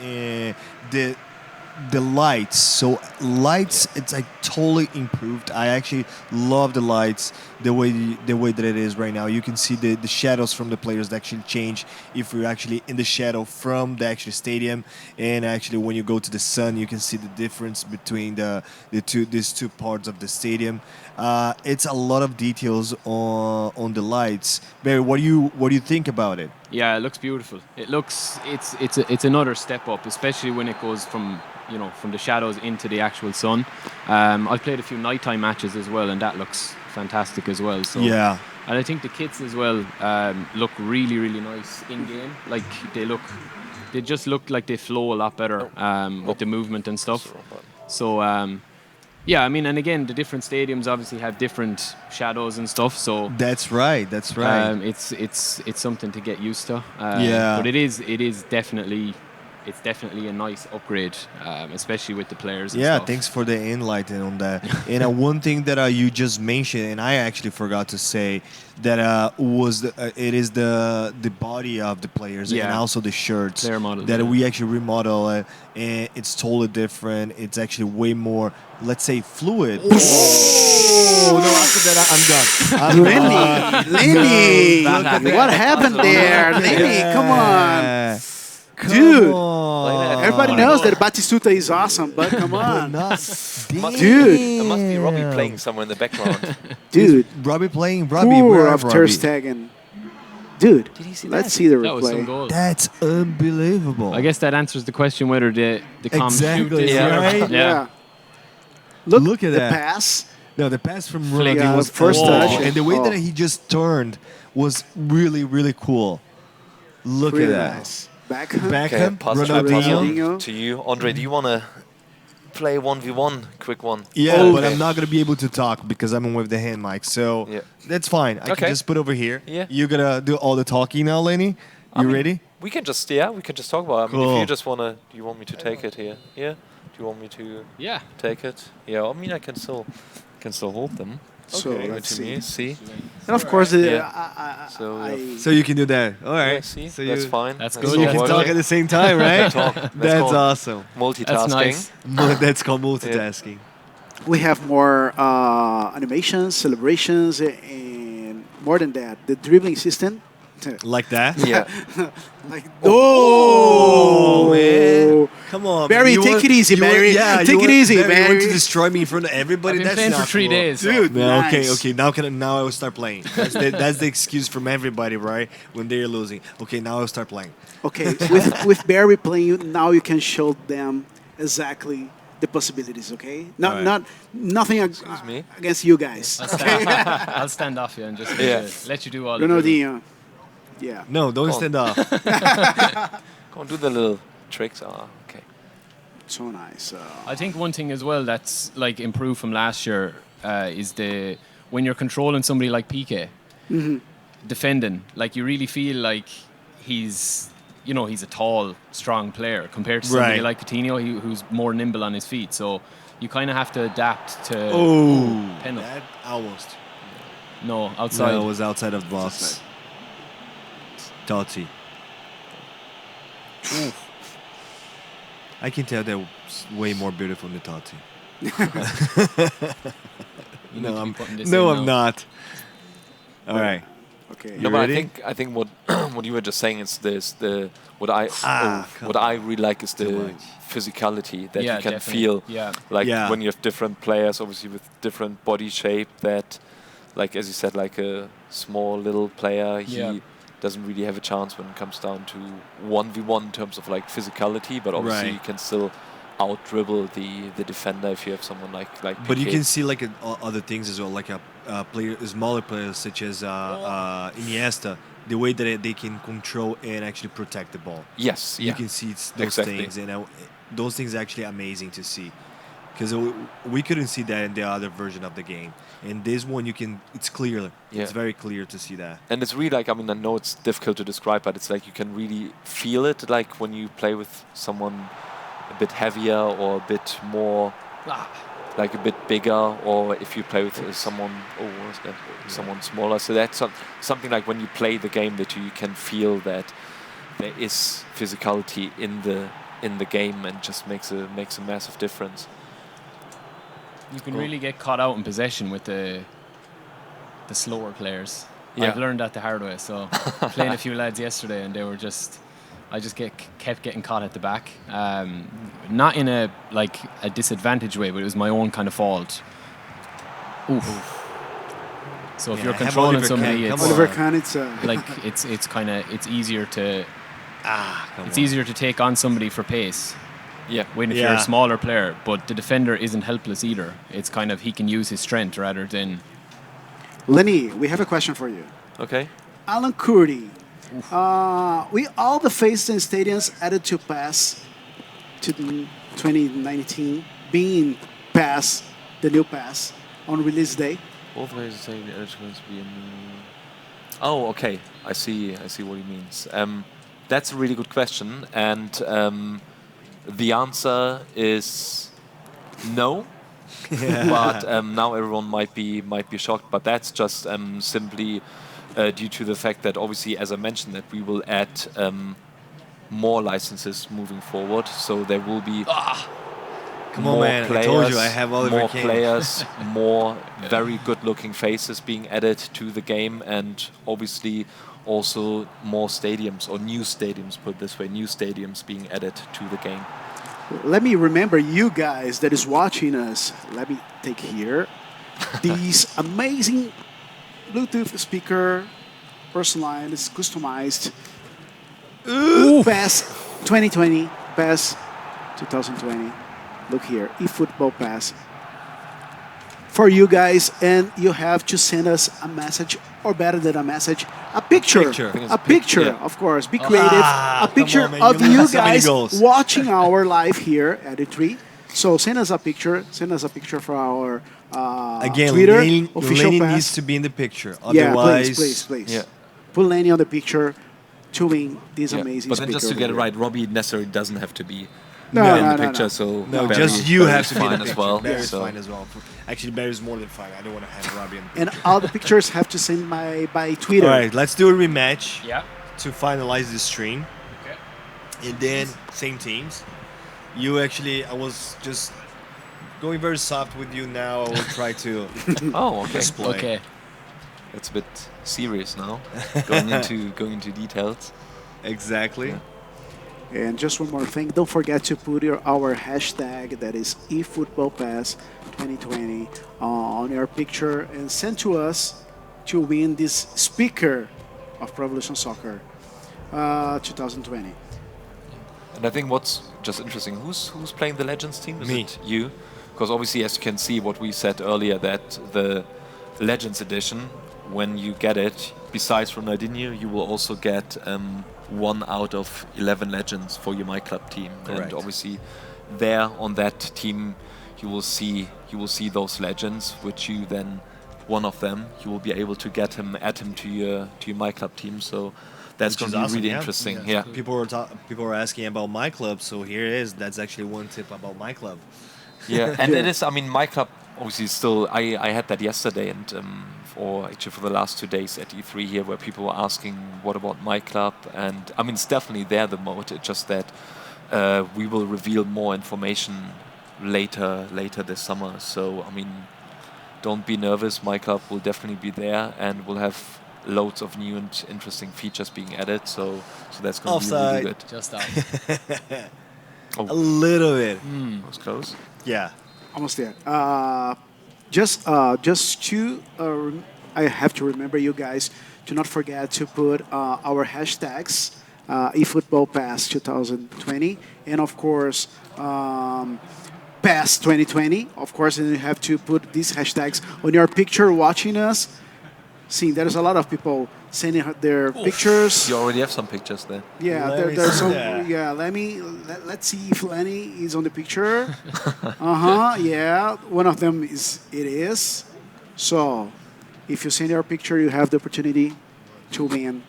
C: the lights. So lights, it's like totally improved. I actually love the lights the way that it is right now. You can see the shadows from the players that actually change if you're actually in the shadow from the actual stadium, and actually when you go to the sun, you can see the difference between these two parts of the stadium. It's a lot of details on the lights. Barry, what do you think about it?
E: Yeah, it looks beautiful. It's another step up, especially when it goes from the shadows into the actual sun. I've played a few nighttime matches as well, and that looks fantastic as well. So
C: Yeah.
E: and I think the kits as well look really, really nice in game. Like they just look like they flow a lot better with the movement and stuff. So yeah, I mean, and again, the different stadiums obviously have different shadows and stuff. So
C: That's right. That's right.
E: it's something to get used to.
C: Yeah.
E: But it is definitely a nice upgrade, especially with the players. And
C: Yeah,
E: stuff.
C: thanks for the enlighten on that. And one thing that you just mentioned, and I actually forgot to say, that it is the body of the players and
E: Yeah.
C: also the shirts
E: Player model,
C: that
E: yeah.
C: we actually remodel, and it's totally different. It's actually way more, let's say, fluid. Oh no! After that, I'm done.
D: Lenny,
C: Look at that.
D: what happened there? Lenny, come on.
C: Yeah.
D: Dude.
C: on.
D: Everybody knows that Batistuta is awesome, but come
C: But
D: on.
C: not
D: Dude.
B: There must be Robbie
C: damn.
B: playing somewhere in the background.
D: Dude,
C: Robbie playing. Robbie,
D: poor
C: where
D: of
C: Robbie?
D: Ter Stegen. Dude,
B: Did he see
D: let's
B: that?
D: see the
E: That was some
D: replay.
E: goal.
C: That's unbelievable.
E: I guess that answers the question whether the calm shoot
C: Exactly,
E: is
C: right?
E: Yeah.
C: Look at
D: the
C: that.
D: pass.
C: No, the pass from
E: Flick.
C: Ronaldinho
D: Yeah,
C: was
D: first
C: unbelievable.
D: touch.
C: And the way
D: Oh.
C: that he just turned was really, really cool. Look
D: Really
C: at that.
D: nice. Beckham.
C: Beckham,
B: pass it
C: Ronaldinho.
B: to you. Andre, do you want to play 1v1? Quick one.
C: Yeah, but
B: Okay.
C: I'm not going to be able to talk because I'm with the hand mic. So
B: Yeah.
C: that's fine. I
B: Okay.
C: can just put over here.
B: Yeah.
C: You're going to do all the talking now, Lenny?
B: I
C: You
B: mean,
C: ready?
B: We can just talk about it. I mean,
C: Cool.
B: if you just want to, do you want me to take it here? Yeah? Do you want me to
E: Yeah.
B: take it? Yeah, I mean, I can still hold them.
D: So
B: Give it
D: let's
B: to
D: see.
B: me, see?
D: And of course,
B: Yeah. So,
C: So you can do that. All right.
B: Yeah, see?
C: So
B: That's
C: you,
B: fine.
E: That's
B: That's
E: good.
C: So you
E: Yeah.
C: can
B: all
C: talk
B: right.
C: at the same time, right?
B: Talk. That's
C: That's
B: called
C: awesome.
B: multitasking.
E: nice.
C: That's called multitasking.
D: we have more animations, celebrations, and more than that, the dribbling system.
C: Like that?
B: Yeah.
D: Like,
C: Oh, man. Come on,
D: Barry,
C: man.
D: take it easy, Barry. Take it easy,
C: You want
D: Barry.
C: to destroy me in front of everybody?
E: I've been
C: That's
E: playing
C: not
E: for 3
C: cool.
E: days, so-
D: Dude,
C: No,
D: nice.
C: okay. Now I will start playing. That's the excuse from everybody, right? When they're losing. Okay, now I'll start playing.
D: Okay, with Barry playing, now you can show them exactly the possibilities. Okay,
C: Alright.
D: nothing
B: me.
D: against you guys.
E: I'll stand off you and just
B: Yeah.
E: let you do all the dribbling.
D: Ronaldinho. Yeah.
C: No, don't
B: Come on.
C: stand up.
B: Go on, do the little tricks. Ah, okay.
D: So nice.
E: I think one thing as well that's like improved from last year is when you're controlling somebody like Piqué, defending, like you really feel like he's a tall, strong player compared to somebody
C: Right.
E: like Coutinho who's more nimble on his feet. So you kind of have to adapt to.
C: Oh,
E: Penalty.
C: that almost.
E: No, outside.
C: No, it was outside of the box. Totti. I can tell that was way more beautiful than Totti.
E: You need
C: No,
E: to be
C: I'm
E: putting this
C: no,
E: in
C: I'm
E: now.
C: not. All right.
D: Okay.
C: You
B: No, but
C: ready?
B: I think what what you were just saying is what I really like is
C: Too
B: the
C: much.
B: physicality that
E: Yeah,
B: you can
E: definitely.
B: feel.
E: Yeah.
B: Like
C: Yeah.
B: when you have different players, obviously with different body shape, that, like as you said, like a small little player, he
E: Yeah.
B: doesn't really have a chance when it comes down to 1v1 in terms of like physicality, but obviously
C: Right.
B: you can still out dribble the defender if you have someone like
C: But you
B: Piqué.
C: can see like other things as well, like a smaller players such as Iniesta. the way that they can control and actually protect the ball.
B: Yes,
C: You
B: yeah.
C: can see those
B: Exactly.
C: things, and those things are actually amazing to see, because we couldn't see that in the other version of the game. In this one, it's clear.
B: Yeah.
C: It's very clear to see that.
B: And it's really like, I mean, I know it's difficult to describe, but it's like you can really feel it, like when you play with someone a bit heavier or a bit more, like a bit bigger, or if you play with someone, what was that? Someone smaller. So that's something like when you play the game that you can feel that there is physicality in the game, and just makes a massive difference.
E: You can really get caught out in possession with the slower players.
B: Yeah.
E: I've learned that the hard way. So playing a few lads yesterday, and I just kept getting caught at the back. Not in a disadvantaged way, but it was my own kind of fault. Oof. So if
C: Yeah,
E: you're
C: have
E: controlling
C: Oliver
E: somebody,
C: Kahn,
E: it's
C: come
D: Oliver
C: on.
D: Kahn,
E: it's easier to
C: Come
E: it's
C: on.
E: easier to take on somebody for pace.
B: Yeah.
E: When if you're a
C: Yeah.
E: smaller player, but the defender isn't helpless either. It's kind of he can use his strength rather than.
D: Lenny, we have a question for you.
B: Okay.
D: Alan Kurdi. We all the faces and stadiums added to PES to 2019 being PES, the new PES, on release day.
B: Both ways of saying the eligible to be in. Oh, okay. I see what he means. That's a really good question, and the answer is no. But now everyone might be shocked. But that's just simply due to the fact that obviously, as I mentioned, that we will add more licenses moving forward. So there will be
C: Come on,
B: more
C: man.
B: players,
C: I told you I have Oliver
B: more
C: Kahn.
B: players, more very good-looking faces being added to the game, and obviously also more stadiums, or new stadiums, put it this way, new stadiums being added to the game.
D: Let me remember you guys that is watching us. Let me take here these amazing Bluetooth speaker, personalized, customized. PES 2020, PES 2020. Look here, eFootball PES. For you guys, and you have to send us a message, or better than a message, a picture.
C: picture. I think
B: it's
D: A picture,
B: yeah.
D: of course. Be creative. A
C: come
D: picture
C: on, man,
D: of
C: you
D: you
C: have so many
D: guys
C: goals.
D: watching our live here at E3. So send us a picture. Send us a picture for our
C: Again,
D: Twitter
C: Lenny
D: official PES.
C: needs to be in the picture.
D: Yeah,
C: Otherwise,
D: please.
B: Yeah.
D: Put Lenny on the picture to win this
B: Yeah.
D: amazing
B: But then
D: speaker
B: just to
D: over
B: get it
D: here.
B: right, Robbie necessarily doesn't have to be
D: No,
B: in
D: no,
B: the
D: no,
B: picture.
D: no.
B: So
C: No,
B: Barry-
C: just you
B: Barry
C: have
B: is
C: to be in
B: fine
C: the
B: as
C: picture.
B: well.
C: Barry's
B: So
C: fine as well. Actually, Barry's more than fine. I don't want to have Robbie in the
D: And
C: picture.
D: all the pictures have to send by Twitter.
C: All right, let's do a rematch
E: Yeah.
C: to finalize the stream.
E: Okay.
C: And then, same teams. I was just going very soft with you now. I will try to
B: oh, okay.
C: display.
E: Okay.
B: It's a bit serious now, going into details.
C: Exactly.
B: Yeah.
D: And just one more thing, don't forget to put our hashtag, that is eFootballPass 2020, on your picture and send to us to win this speaker of Pro Evolution Soccer 2020.
B: And I think what's just interesting, who's playing the Legends team? Is
C: Me.
B: it you? Because obviously, as you can see, what we said earlier, that the Legends edition, when you get it, besides Ronaldinho, you will also get 1 out of 11 Legends for your My Club team.
C: Correct.
B: And obviously, there on that team, you will see those Legends, which you then, one of them, you will be able to add him to your My Club team. So that's
C: Which
B: going
C: is
B: to be
C: awesome,
B: really
C: yeah.
B: interesting. Yeah.
C: People were asking about my club, so here it is. That's actually one tip about my club.
B: Yeah, and
D: Yeah.
B: it is. I mean, my club obviously still. I had that yesterday, and for the last 2 days at E3 here, where people were asking, "What about my club?" And I mean, it's definitely there, the mode. It's just that we will reveal more information later this summer. So I mean, don't be nervous. My club will definitely be there, and we'll have loads of new and interesting features being added. So that's going to be really
C: Offside.
B: good.
E: Just that.
C: A little bit.
B: That was close.
C: Yeah.
D: Almost there. Just to, I have to remember you guys to not forget to put our hashtags, eFootballPass 2020, and of course, PES 2020. Of course, and you have to put these hashtags on your picture watching us. seeing there's a lot of people sending their pictures.
B: You already have some pictures there.
D: Yeah,
C: Let me
D: there's
C: see
D: some.
C: that.
D: Yeah, let's see if Lenny is on the picture. Yeah, one of them is. It is. So, if you send your picture, you have the opportunity to win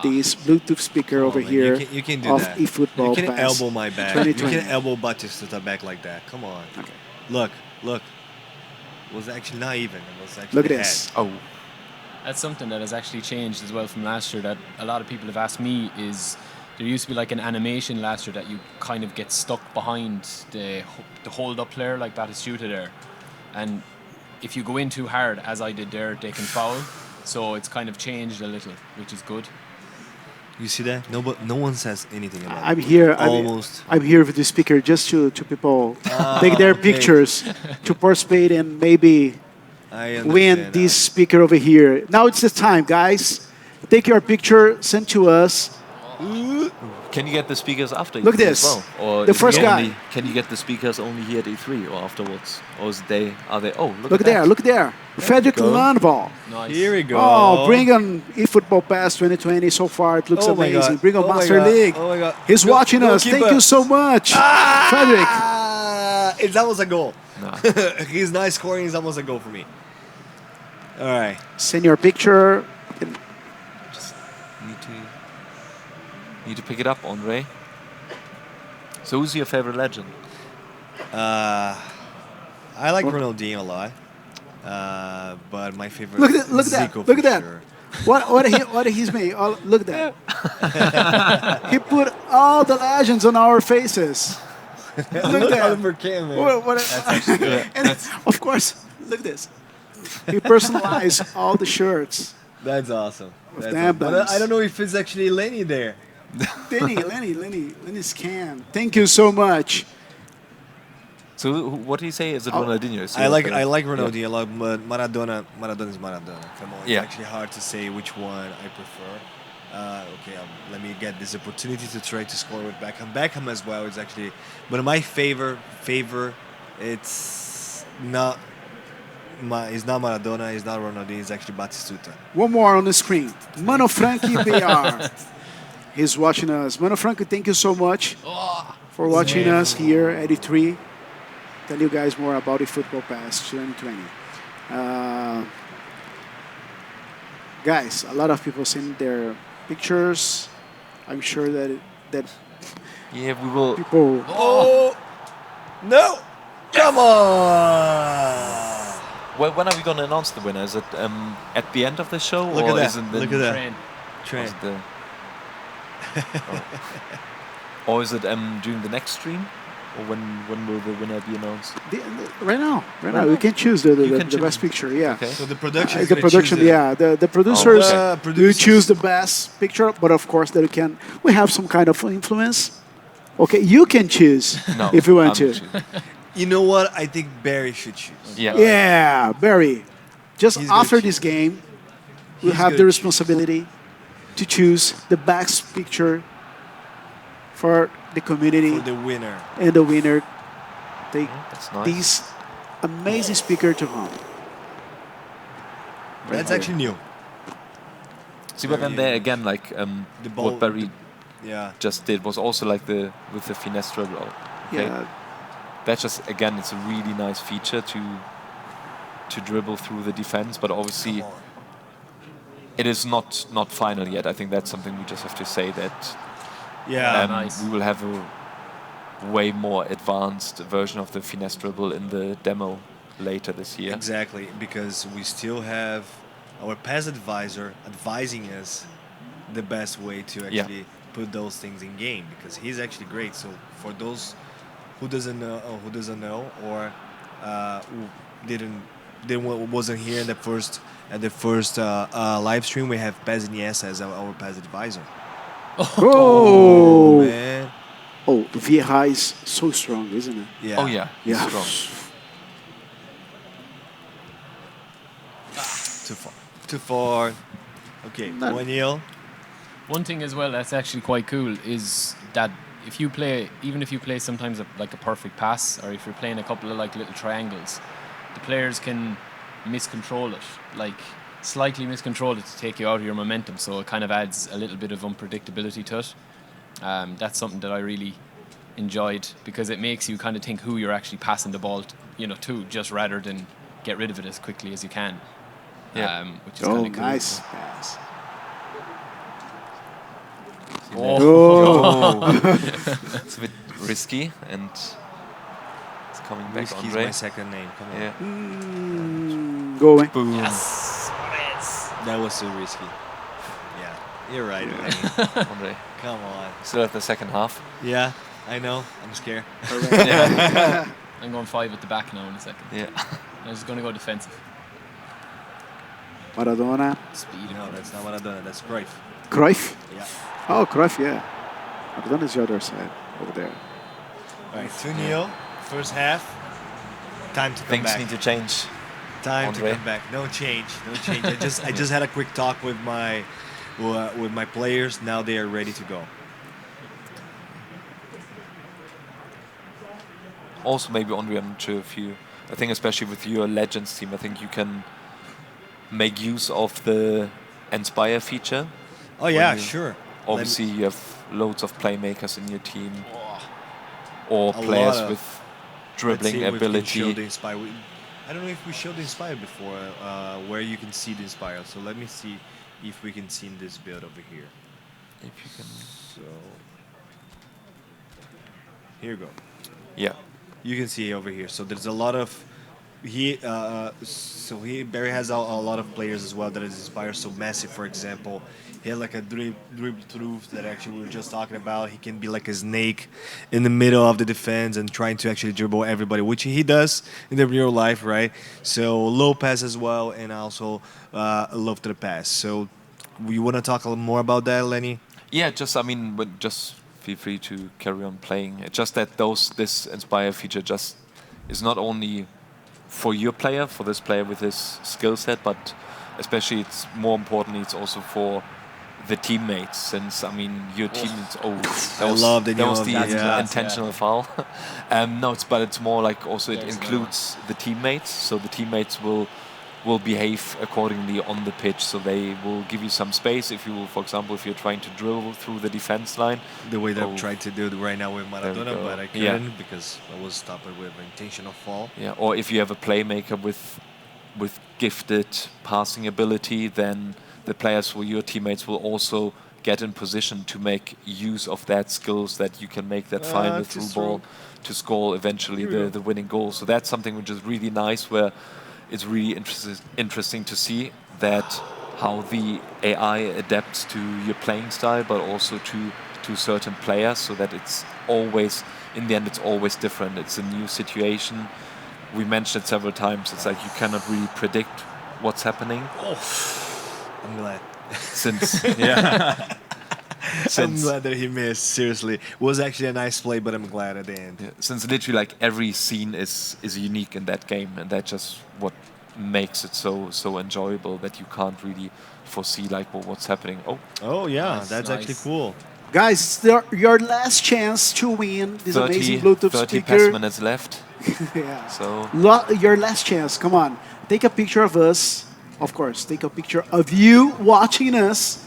D: this Bluetooth speaker over
C: man,
D: here
C: you can do
D: of
C: that.
D: eFootball
C: You can
D: Pass
C: elbow my back.
D: 2020.
C: You can elbow Batistuta back like that. Come on.
D: Okay.
C: Look. It was actually not even. It was actually
D: Look at
C: head.
D: this.
B: Oh,
E: That's something that has actually changed as well from last year that a lot of people have asked me is there used to be like an animation last year that you kind of get stuck behind the hold up player like Batistuta there. And if you go in too hard, as I did there, they can foul. So it's kind of changed a little, which is good.
C: You see that? No one says anything about
D: I'm
C: it.
D: here.
C: Almost.
D: I'm here with the speaker just to people take their
C: okay.
D: pictures to participate and maybe
C: I
D: win
C: understand
D: this
C: that.
D: speaker over here. Now it's the time, guys. Take your picture, send to us.
B: can you get the speakers after
D: Look
B: E3
D: this.
B: as well? Or
D: The
B: is it
D: first guy.
B: only- Can you get the speakers only here at E3 or afterwards? Or is they? Are they? Oh,
D: Look
B: at
D: there,
B: that.
D: look there. Frederick
C: go.
D: Landval.
E: Nice.
C: Here we go.
D: Oh, bring on eFootball Pass 2020 so far. It looks
C: Oh my
D: amazing.
C: God.
D: Bring on
C: Oh my
D: Master
C: God.
D: League.
C: Oh my God.
D: He's
C: Go-
D: watching us.
C: goalkeeper.
D: Thank you so much, Frederick.
C: That was a goal.
B: No.
C: He's not scoring. It's almost a goal for me. All right.
D: Send your picture.
B: Need to pick it up, Andre. So who's your favorite legend?
C: I like Ronaldinho a lot. But my favorite
D: Look at that.
C: Zico
D: Look
C: for
D: at that.
C: sure.
D: What he's made. Oh, look at that. He put all the legends on our faces. Look at that.
C: For Cam, man.
D: And of course, look at this. He personalized all the shirts.
C: That's awesome. That's
D: them
C: awesome. But
D: buns.
C: I don't know if it's actually Lenny there.
D: Lenny Scan. Thank you so much.
B: So what do you say? Is it Ronaldinho? Is he
C: I like
B: your-
C: Ronaldinho a lot, but Maradona is Maradona. Come on,
B: Yeah.
C: it's actually hard to say which one I prefer. Okay, let me get this opportunity to try to score with Beckham. Beckham as well is actually, but my favor, it's not. It's not Maradona. It's not Ronaldinho. It's actually Batistuta.
D: One more on the screen. Mano Frankie BR. He's watching us. Mano Frankie, thank you so much for watching us here at E3. Tell you guys more about the Football Pass 2020. Guys, a lot of people send their pictures. I'm sure that
B: Yeah, we will.
D: people.
C: Oh no! Come on!
B: When are we going to announce the winner? Is it at the end of the show?
C: Look
B: or
C: at that.
B: Is it the
C: Look at that.
E: Train.
C: Train.
B: is the- or is it during the next stream? Or when will the winner be announced?
D: Right now, you can choose the
B: can
D: best
B: choose.
D: picture. Yeah.
B: Okay.
C: So the production.
D: The production, yeah. The producers
B: okay.
D: will
C: Producers.
D: choose the best picture, but of course that we have some kind of influence. Okay, you can choose
B: No,
D: if you want
B: I'm
D: to.
B: choosing.
C: You know what? I think Barry should choose.
B: Yeah.
D: Yeah, Barry. Just
C: He's gonna
D: after
C: choose.
D: this game, we
C: He's
D: have
C: gonna
D: the
C: choose.
D: responsibility to choose the best picture for the community,
C: For the winner.
D: and the winner take
B: That's nice.
D: this amazing speaker to home.
C: That's actually new.
B: See, but then there again, like
C: The ball.
B: what Barry
C: Yeah.
B: just did was also like with the finesse dribble. Okay.
D: Yeah,
B: That's just again, it's a really nice feature to dribble through the defense, but obviously
C: Come on.
B: it is not final yet. I think that's something we just have to say that
C: Yeah.
E: Nice.
B: we will have a way more advanced version of the finesse dribble in the demo later this year.
C: Exactly, because we still have our PES advisor advising us the best way to
B: Yeah.
C: actually put those things in game, because he's actually great. So for those who doesn't know or who wasn't here in the first live stream, we have PES Iniesta as our PES advisor.
D: Oh,
C: Man,
D: oh, Vieira is so strong, isn't it?
C: yeah.
B: Oh yeah, he's
D: Yeah.
B: strong.
C: Too far. Okay,
D: Not-
C: 1-0.
E: One thing as well that's actually quite cool is that if you play, even if you play sometimes like a perfect pass, or if you're playing a couple of like little triangles, the players can miscontrol it. Like, slightly miscontrolled it to take you out of your momentum, so it kind of adds a little bit of unpredictability to it. That's something that I really enjoyed because it makes you kind of think who you're actually passing the ball, to, just rather than get rid of it as quickly as you can.
B: Yeah.
E: Which is kind of cool.
D: Nice pass.
B: It's a bit risky, and it's coming back.
C: Risky's
B: Andre.
C: my second name. Come on.
B: Yeah.
D: Go away.
C: Boom.
E: Yes.
C: That was so risky. Yeah, you're right.
B: Andre.
C: Come on.
B: Still at the second half.
C: Yeah, I know. I'm scared.
B: Yeah.
E: I'm going 5 at the back now in a second.
B: Yeah.
E: I'm just going to go defensive.
D: Maradona.
E: Speed.
C: No, that's not what I've done. That's Cruyff.
D: Cruyff.
C: Yeah.
D: Oh, Cruyff, yeah. Maradona's the other side, over there.
C: All right, 2-0, first half. Time to come
B: Things
C: back.
B: need to change.
C: Time
B: Andre.
C: to come back. No change. I just had a quick talk with my players. Now they are ready to go.
B: Also, maybe Andre, I'm not sure if you. I think especially with your Legends team, I think you can make use of the Inspire feature.
C: Oh yeah,
B: you-
C: sure.
B: Obviously, you have loads of playmakers in your team, or
C: A
B: players
C: lot of-
B: with
C: Let's
B: dribbling
C: see if we can show
B: ability.
C: the Inspire. I don't know if we showed the Inspire before, where you can see the Inspire. So let me see if we can see in this build over here.
B: If you can,
C: So here you go.
B: yeah,
C: You can see over here. So there's a lot of Barry has a lot of players as well that is inspired. So Messi, for example, he had like a dribble through that actually we were just talking about. He can be like a snake in the middle of the defense and trying to actually dribble everybody, which he does in the real life, right? So low pass as well, and also love to the pass. So you want to talk a little more about that, Lenny?
B: yeah. Just feel free to carry on playing. It's just that this Inspire feature just is not only for your player, for this player with his skill set, but especially it's more importantly, it's also for the teammates. Since your teammates.
C: love the
B: that was
C: new
B: the
C: update, yeah.
B: intentional foul. But it's more like also it includes the teammates. So the teammates will behave accordingly on the pitch. So they will give you some space if you, for example, if you're trying to drill through the defense line.
C: The way that I'm trying to do it right now with
B: There we
C: Maradona,
B: go.
C: but I
B: Yeah.
C: couldn't because I was stopped with an intentional fall.
B: Yeah, or if you have a playmaker with gifted passing ability, then the players or your teammates will also get in position to make use of that skills that you can make that final
C: too
B: through
C: strong.
B: ball to score eventually
C: Here we go.
B: the winning goal. So that's something which is really nice, where it's really interesting to see that how the AI adapts to your playing style, but also to certain players, so that it's always, in the end, it's always different. It's a new situation. We mentioned it several times. It's like you cannot really predict what's happening
C: I'm glad.
B: since
C: I'm glad that he missed. Seriously, it was actually a nice play, but I'm glad at the end.
B: since literally like every scene is unique in that game, and that's just what makes it so enjoyable, that you can't really foresee like what's happening.
C: Oh yeah,
E: Nice,
C: that's actually
E: nice.
C: cool.
D: Guys, it's your last chance to win this amazing Bluetooth
B: 30
D: speaker.
B: PES minutes left.
D: Yeah.
B: So
D: Your last chance. Come on. Take a picture of us. Of course, take a picture of you watching us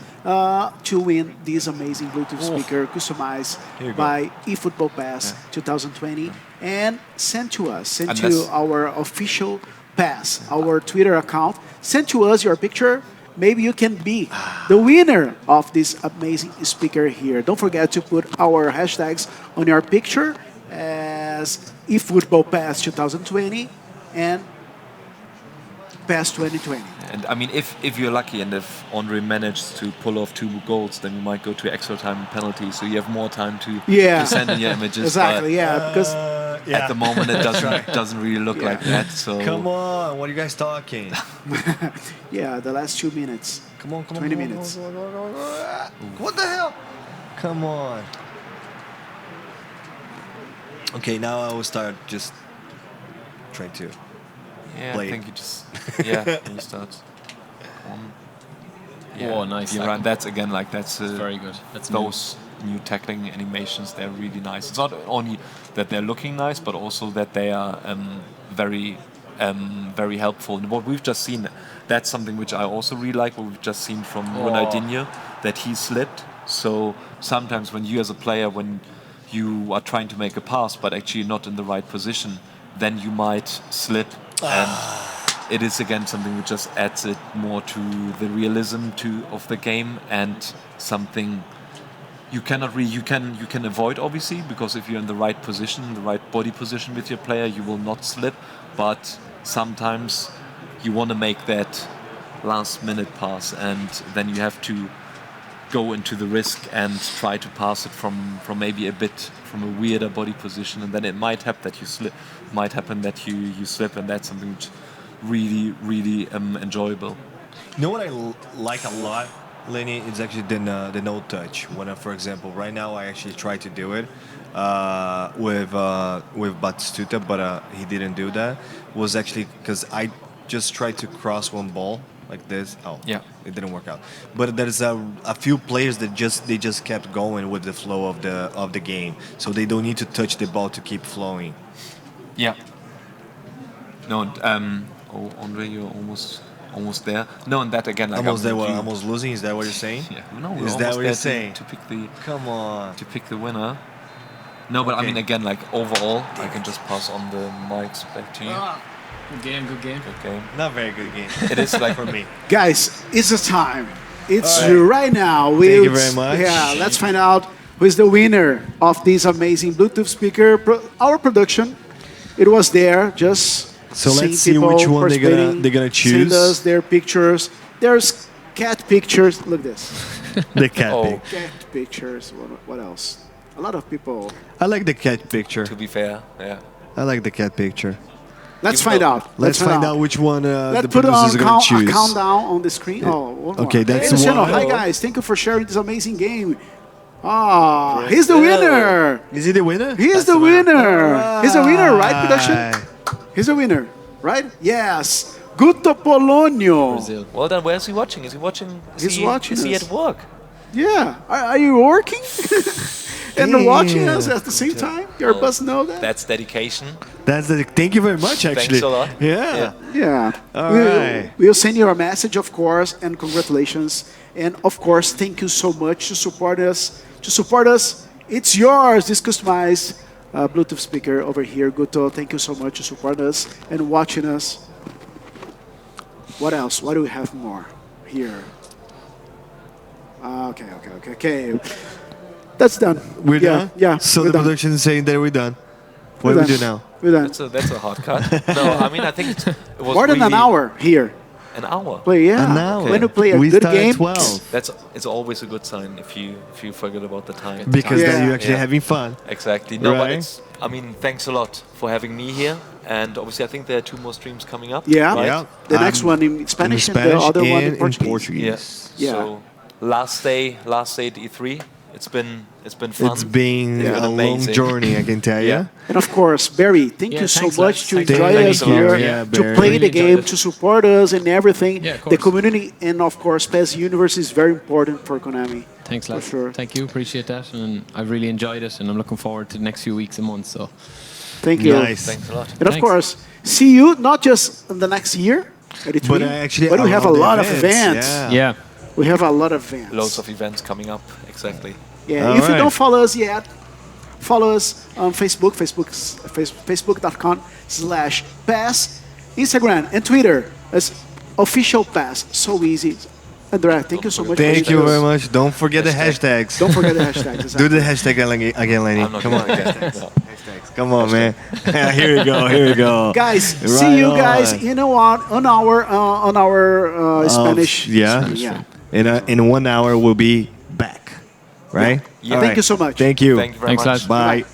D: to win this amazing Bluetooth speaker customized
C: Here you go.
D: by eFootball PES 2020 and send to us. Send to
B: Unless-
D: our official PES, our Twitter account. Send to us your picture. Maybe you can be the winner of this amazing speaker here. Don't forget to put our hashtags on your picture as eFootball PES 2020 and PES 2020.
B: And I mean, if you're lucky and if Andre managed to pull off 2 goals, then you might go to extra time and penalty, so you have more time to send in your images.
D: Exactly, yeah, because
B: At the moment, it doesn't really look like that. So
C: Come on, what are you guys talking?
D: the last 2 minutes.
C: Come on,
D: 20 minutes.
C: Come on. What the hell? Come on. Okay, now I will start just trying to.
B: yeah,
C: Play.
B: I think you just you start.
E: Oh, nice
B: You
E: tackle.
B: run. That's again like that's
E: Very good. That's
B: those new tackling animations. They're really nice. It's not only that they're looking nice, but also that they are very very helpful. And what we've just seen, that's something which I also really like, what we've just seen from Ronaldinho, that he slipped. So sometimes when you as a player, when you are trying to make a pass but actually not in the right position, then you might slip, and it is again something which just adds it more to the realism of the game, and something you cannot really you can avoid, obviously, because if you're in the right position, the right body position with your player, you will not slip. But sometimes you want to make that last minute pass, and then you have to go into the risk and try to pass it from maybe a bit from a weirder body position, and then it might happen that you slip, you slip, and that's something which really enjoyable.
C: You know what I like a lot, Lenny? It's actually the no touch. When, for example, right now I actually try to do it with Batistuta, but he didn't do that. Was actually because I just tried to cross one ball like this.
B: Yeah,
C: it didn't work out. But there's a few players that just kept going with the flow of the game, so they don't need to touch the ball to keep flowing.
B: Yeah. No, Andre, you're almost there. No, and that again, like
C: Almost there. Almost losing. Is that what you're saying?
B: Yeah. No, we're
C: Is
B: almost
C: that what
B: there
C: you're saying?
B: to pick the
C: Come on.
B: to pick the winner. No, but I
C: Okay.
B: mean, again, like overall, I can just pass on the mics back to you.
E: Good game, good game.
B: Good game.
C: Not very good game.
B: It is like
C: for me.
D: Guys, it's the time. It's
C: All
D: right now.
C: Thank you very much.
D: Yeah, let's find out who is the winner of this amazing Bluetooth speaker. Our production, it was there. Just
C: So
D: seeing
C: let's see
D: people
C: which one
D: participating,
C: they're gonna
D: Send
C: choose.
D: us their pictures. There's cat pictures. Look this.
C: The cat
B: Oh.
C: pic.
D: Cat pictures. What else? A lot of people.
C: I like the cat picture.
B: To be fair, yeah.
C: I like the cat picture.
D: Let's
B: Even
D: find
B: though-
D: out.
C: Let's find out which one
D: Let's
C: the
D: put it
C: producers
D: on
C: are going to
D: a
C: choose.
D: countdown on the screen. Oh, one more.
C: Okay, that's
D: Hey, Luciano,
C: one.
D: hi guys. Thank you for sharing this amazing game. Ah, he's the winner.
C: Is he the winner?
D: He is the winner. He's the winner, right, production? He's the winner, right? Yes. Guto Polonio.
E: Brazil.
B: Well done. Where is he watching? Is he watching?
D: He's watching
B: Is he
D: us.
B: at work?
D: Yeah. Are you working? And watching us at the same time? Your boss know that?
B: That's dedication.
C: Thank you very much, actually.
B: Thanks a lot.
C: Yeah.
D: Yeah.
C: All
D: we'll,
C: right.
D: we'll send you a message, of course, and congratulations. And of course, thank you so much to support us. It's yours, this customized Bluetooth speaker over here. Guto, thank you so much to support us and watching us. What else? What do we have more here? Okay. That's done.
C: We're
D: Yeah,
C: done?
D: yeah,
C: So
D: we're
C: the
D: done.
C: production is saying that we're done.
D: We're
C: What do we
D: done.
C: do now?
D: We're done.
B: That's a hard cut. No, I mean, I think it was
D: More than an
B: really
D: hour here.
B: An hour.
D: Play, yeah.
C: An hour.
D: When you play a
C: we
D: good
C: start
D: game,
C: at 12.
B: It's always a good sign if you forget about the time.
C: Because
D: Yeah.
C: then you're actually
B: Yeah.
C: having fun.
B: Exactly. No, but
C: Right.
B: it's. I mean, thanks a lot for having me here. And obviously, I think there are 2 more streams coming up.
D: Yeah.
B: Right?
C: Yeah.
D: the next one in Spanish, and the other one in Portuguese.
B: Yeah.
D: Yeah.
B: So last day at E3. It's been fun.
C: It's been
B: It's been
C: a long
B: amazing.
C: journey, I can tell you.
B: Yeah.
D: And of course, Barry, thank
E: Yeah,
D: you so
E: thanks,
D: much
E: lads.
D: to
E: Thanks
D: enjoy
B: for
D: us
B: having me.
D: here,
C: Yeah,
D: to
C: Barry.
D: play
E: Really
D: the game,
E: enjoyed it.
D: to support us and everything.
E: Yeah, of
D: The
E: course.
D: community and of course, PES Universe is very important for Konami.
E: Thanks,
D: For
E: lads.
D: sure.
E: Thank you. Appreciate that. And I've really enjoyed it. And I'm looking forward to the next few weeks and months. So,
D: Thank you.
C: Nice.
B: Thanks a lot.
D: And of
E: Thanks.
D: course, see you not just in the next year at E3,
C: But actually,
D: but we have a
C: around the
D: lot of events.
E: yeah.
D: We have a lot of events.
B: Loads of events coming up. Exactly.
D: Yeah,
C: All
D: if you
C: right.
D: don't follow us yet, follow us on Facebook, facebook.com/PES, Instagram and Twitter as official PES. So easy. Andrea, thank you so much.
C: Thank
D: for
C: you
D: this.
C: very much. Don't forget the hashtags.
D: Don't forget the hashtags.
C: Do the hashtag again, Lenny.
B: I'm not
C: Come on.
B: gonna forget. No.
C: Come on, man. Here we go. Here we go.
D: Guys, see
C: Right
D: you guys
C: on.
D: in a while on our Spanish.
C: Yeah.
D: Yeah.
C: In 1 hour, we'll be back. Right?
B: Yeah.
C: All
D: Thank
C: right.
D: you so much.
C: Thank you.
B: Thank you very
E: Thanks,
B: much.
E: lads.
C: Bye.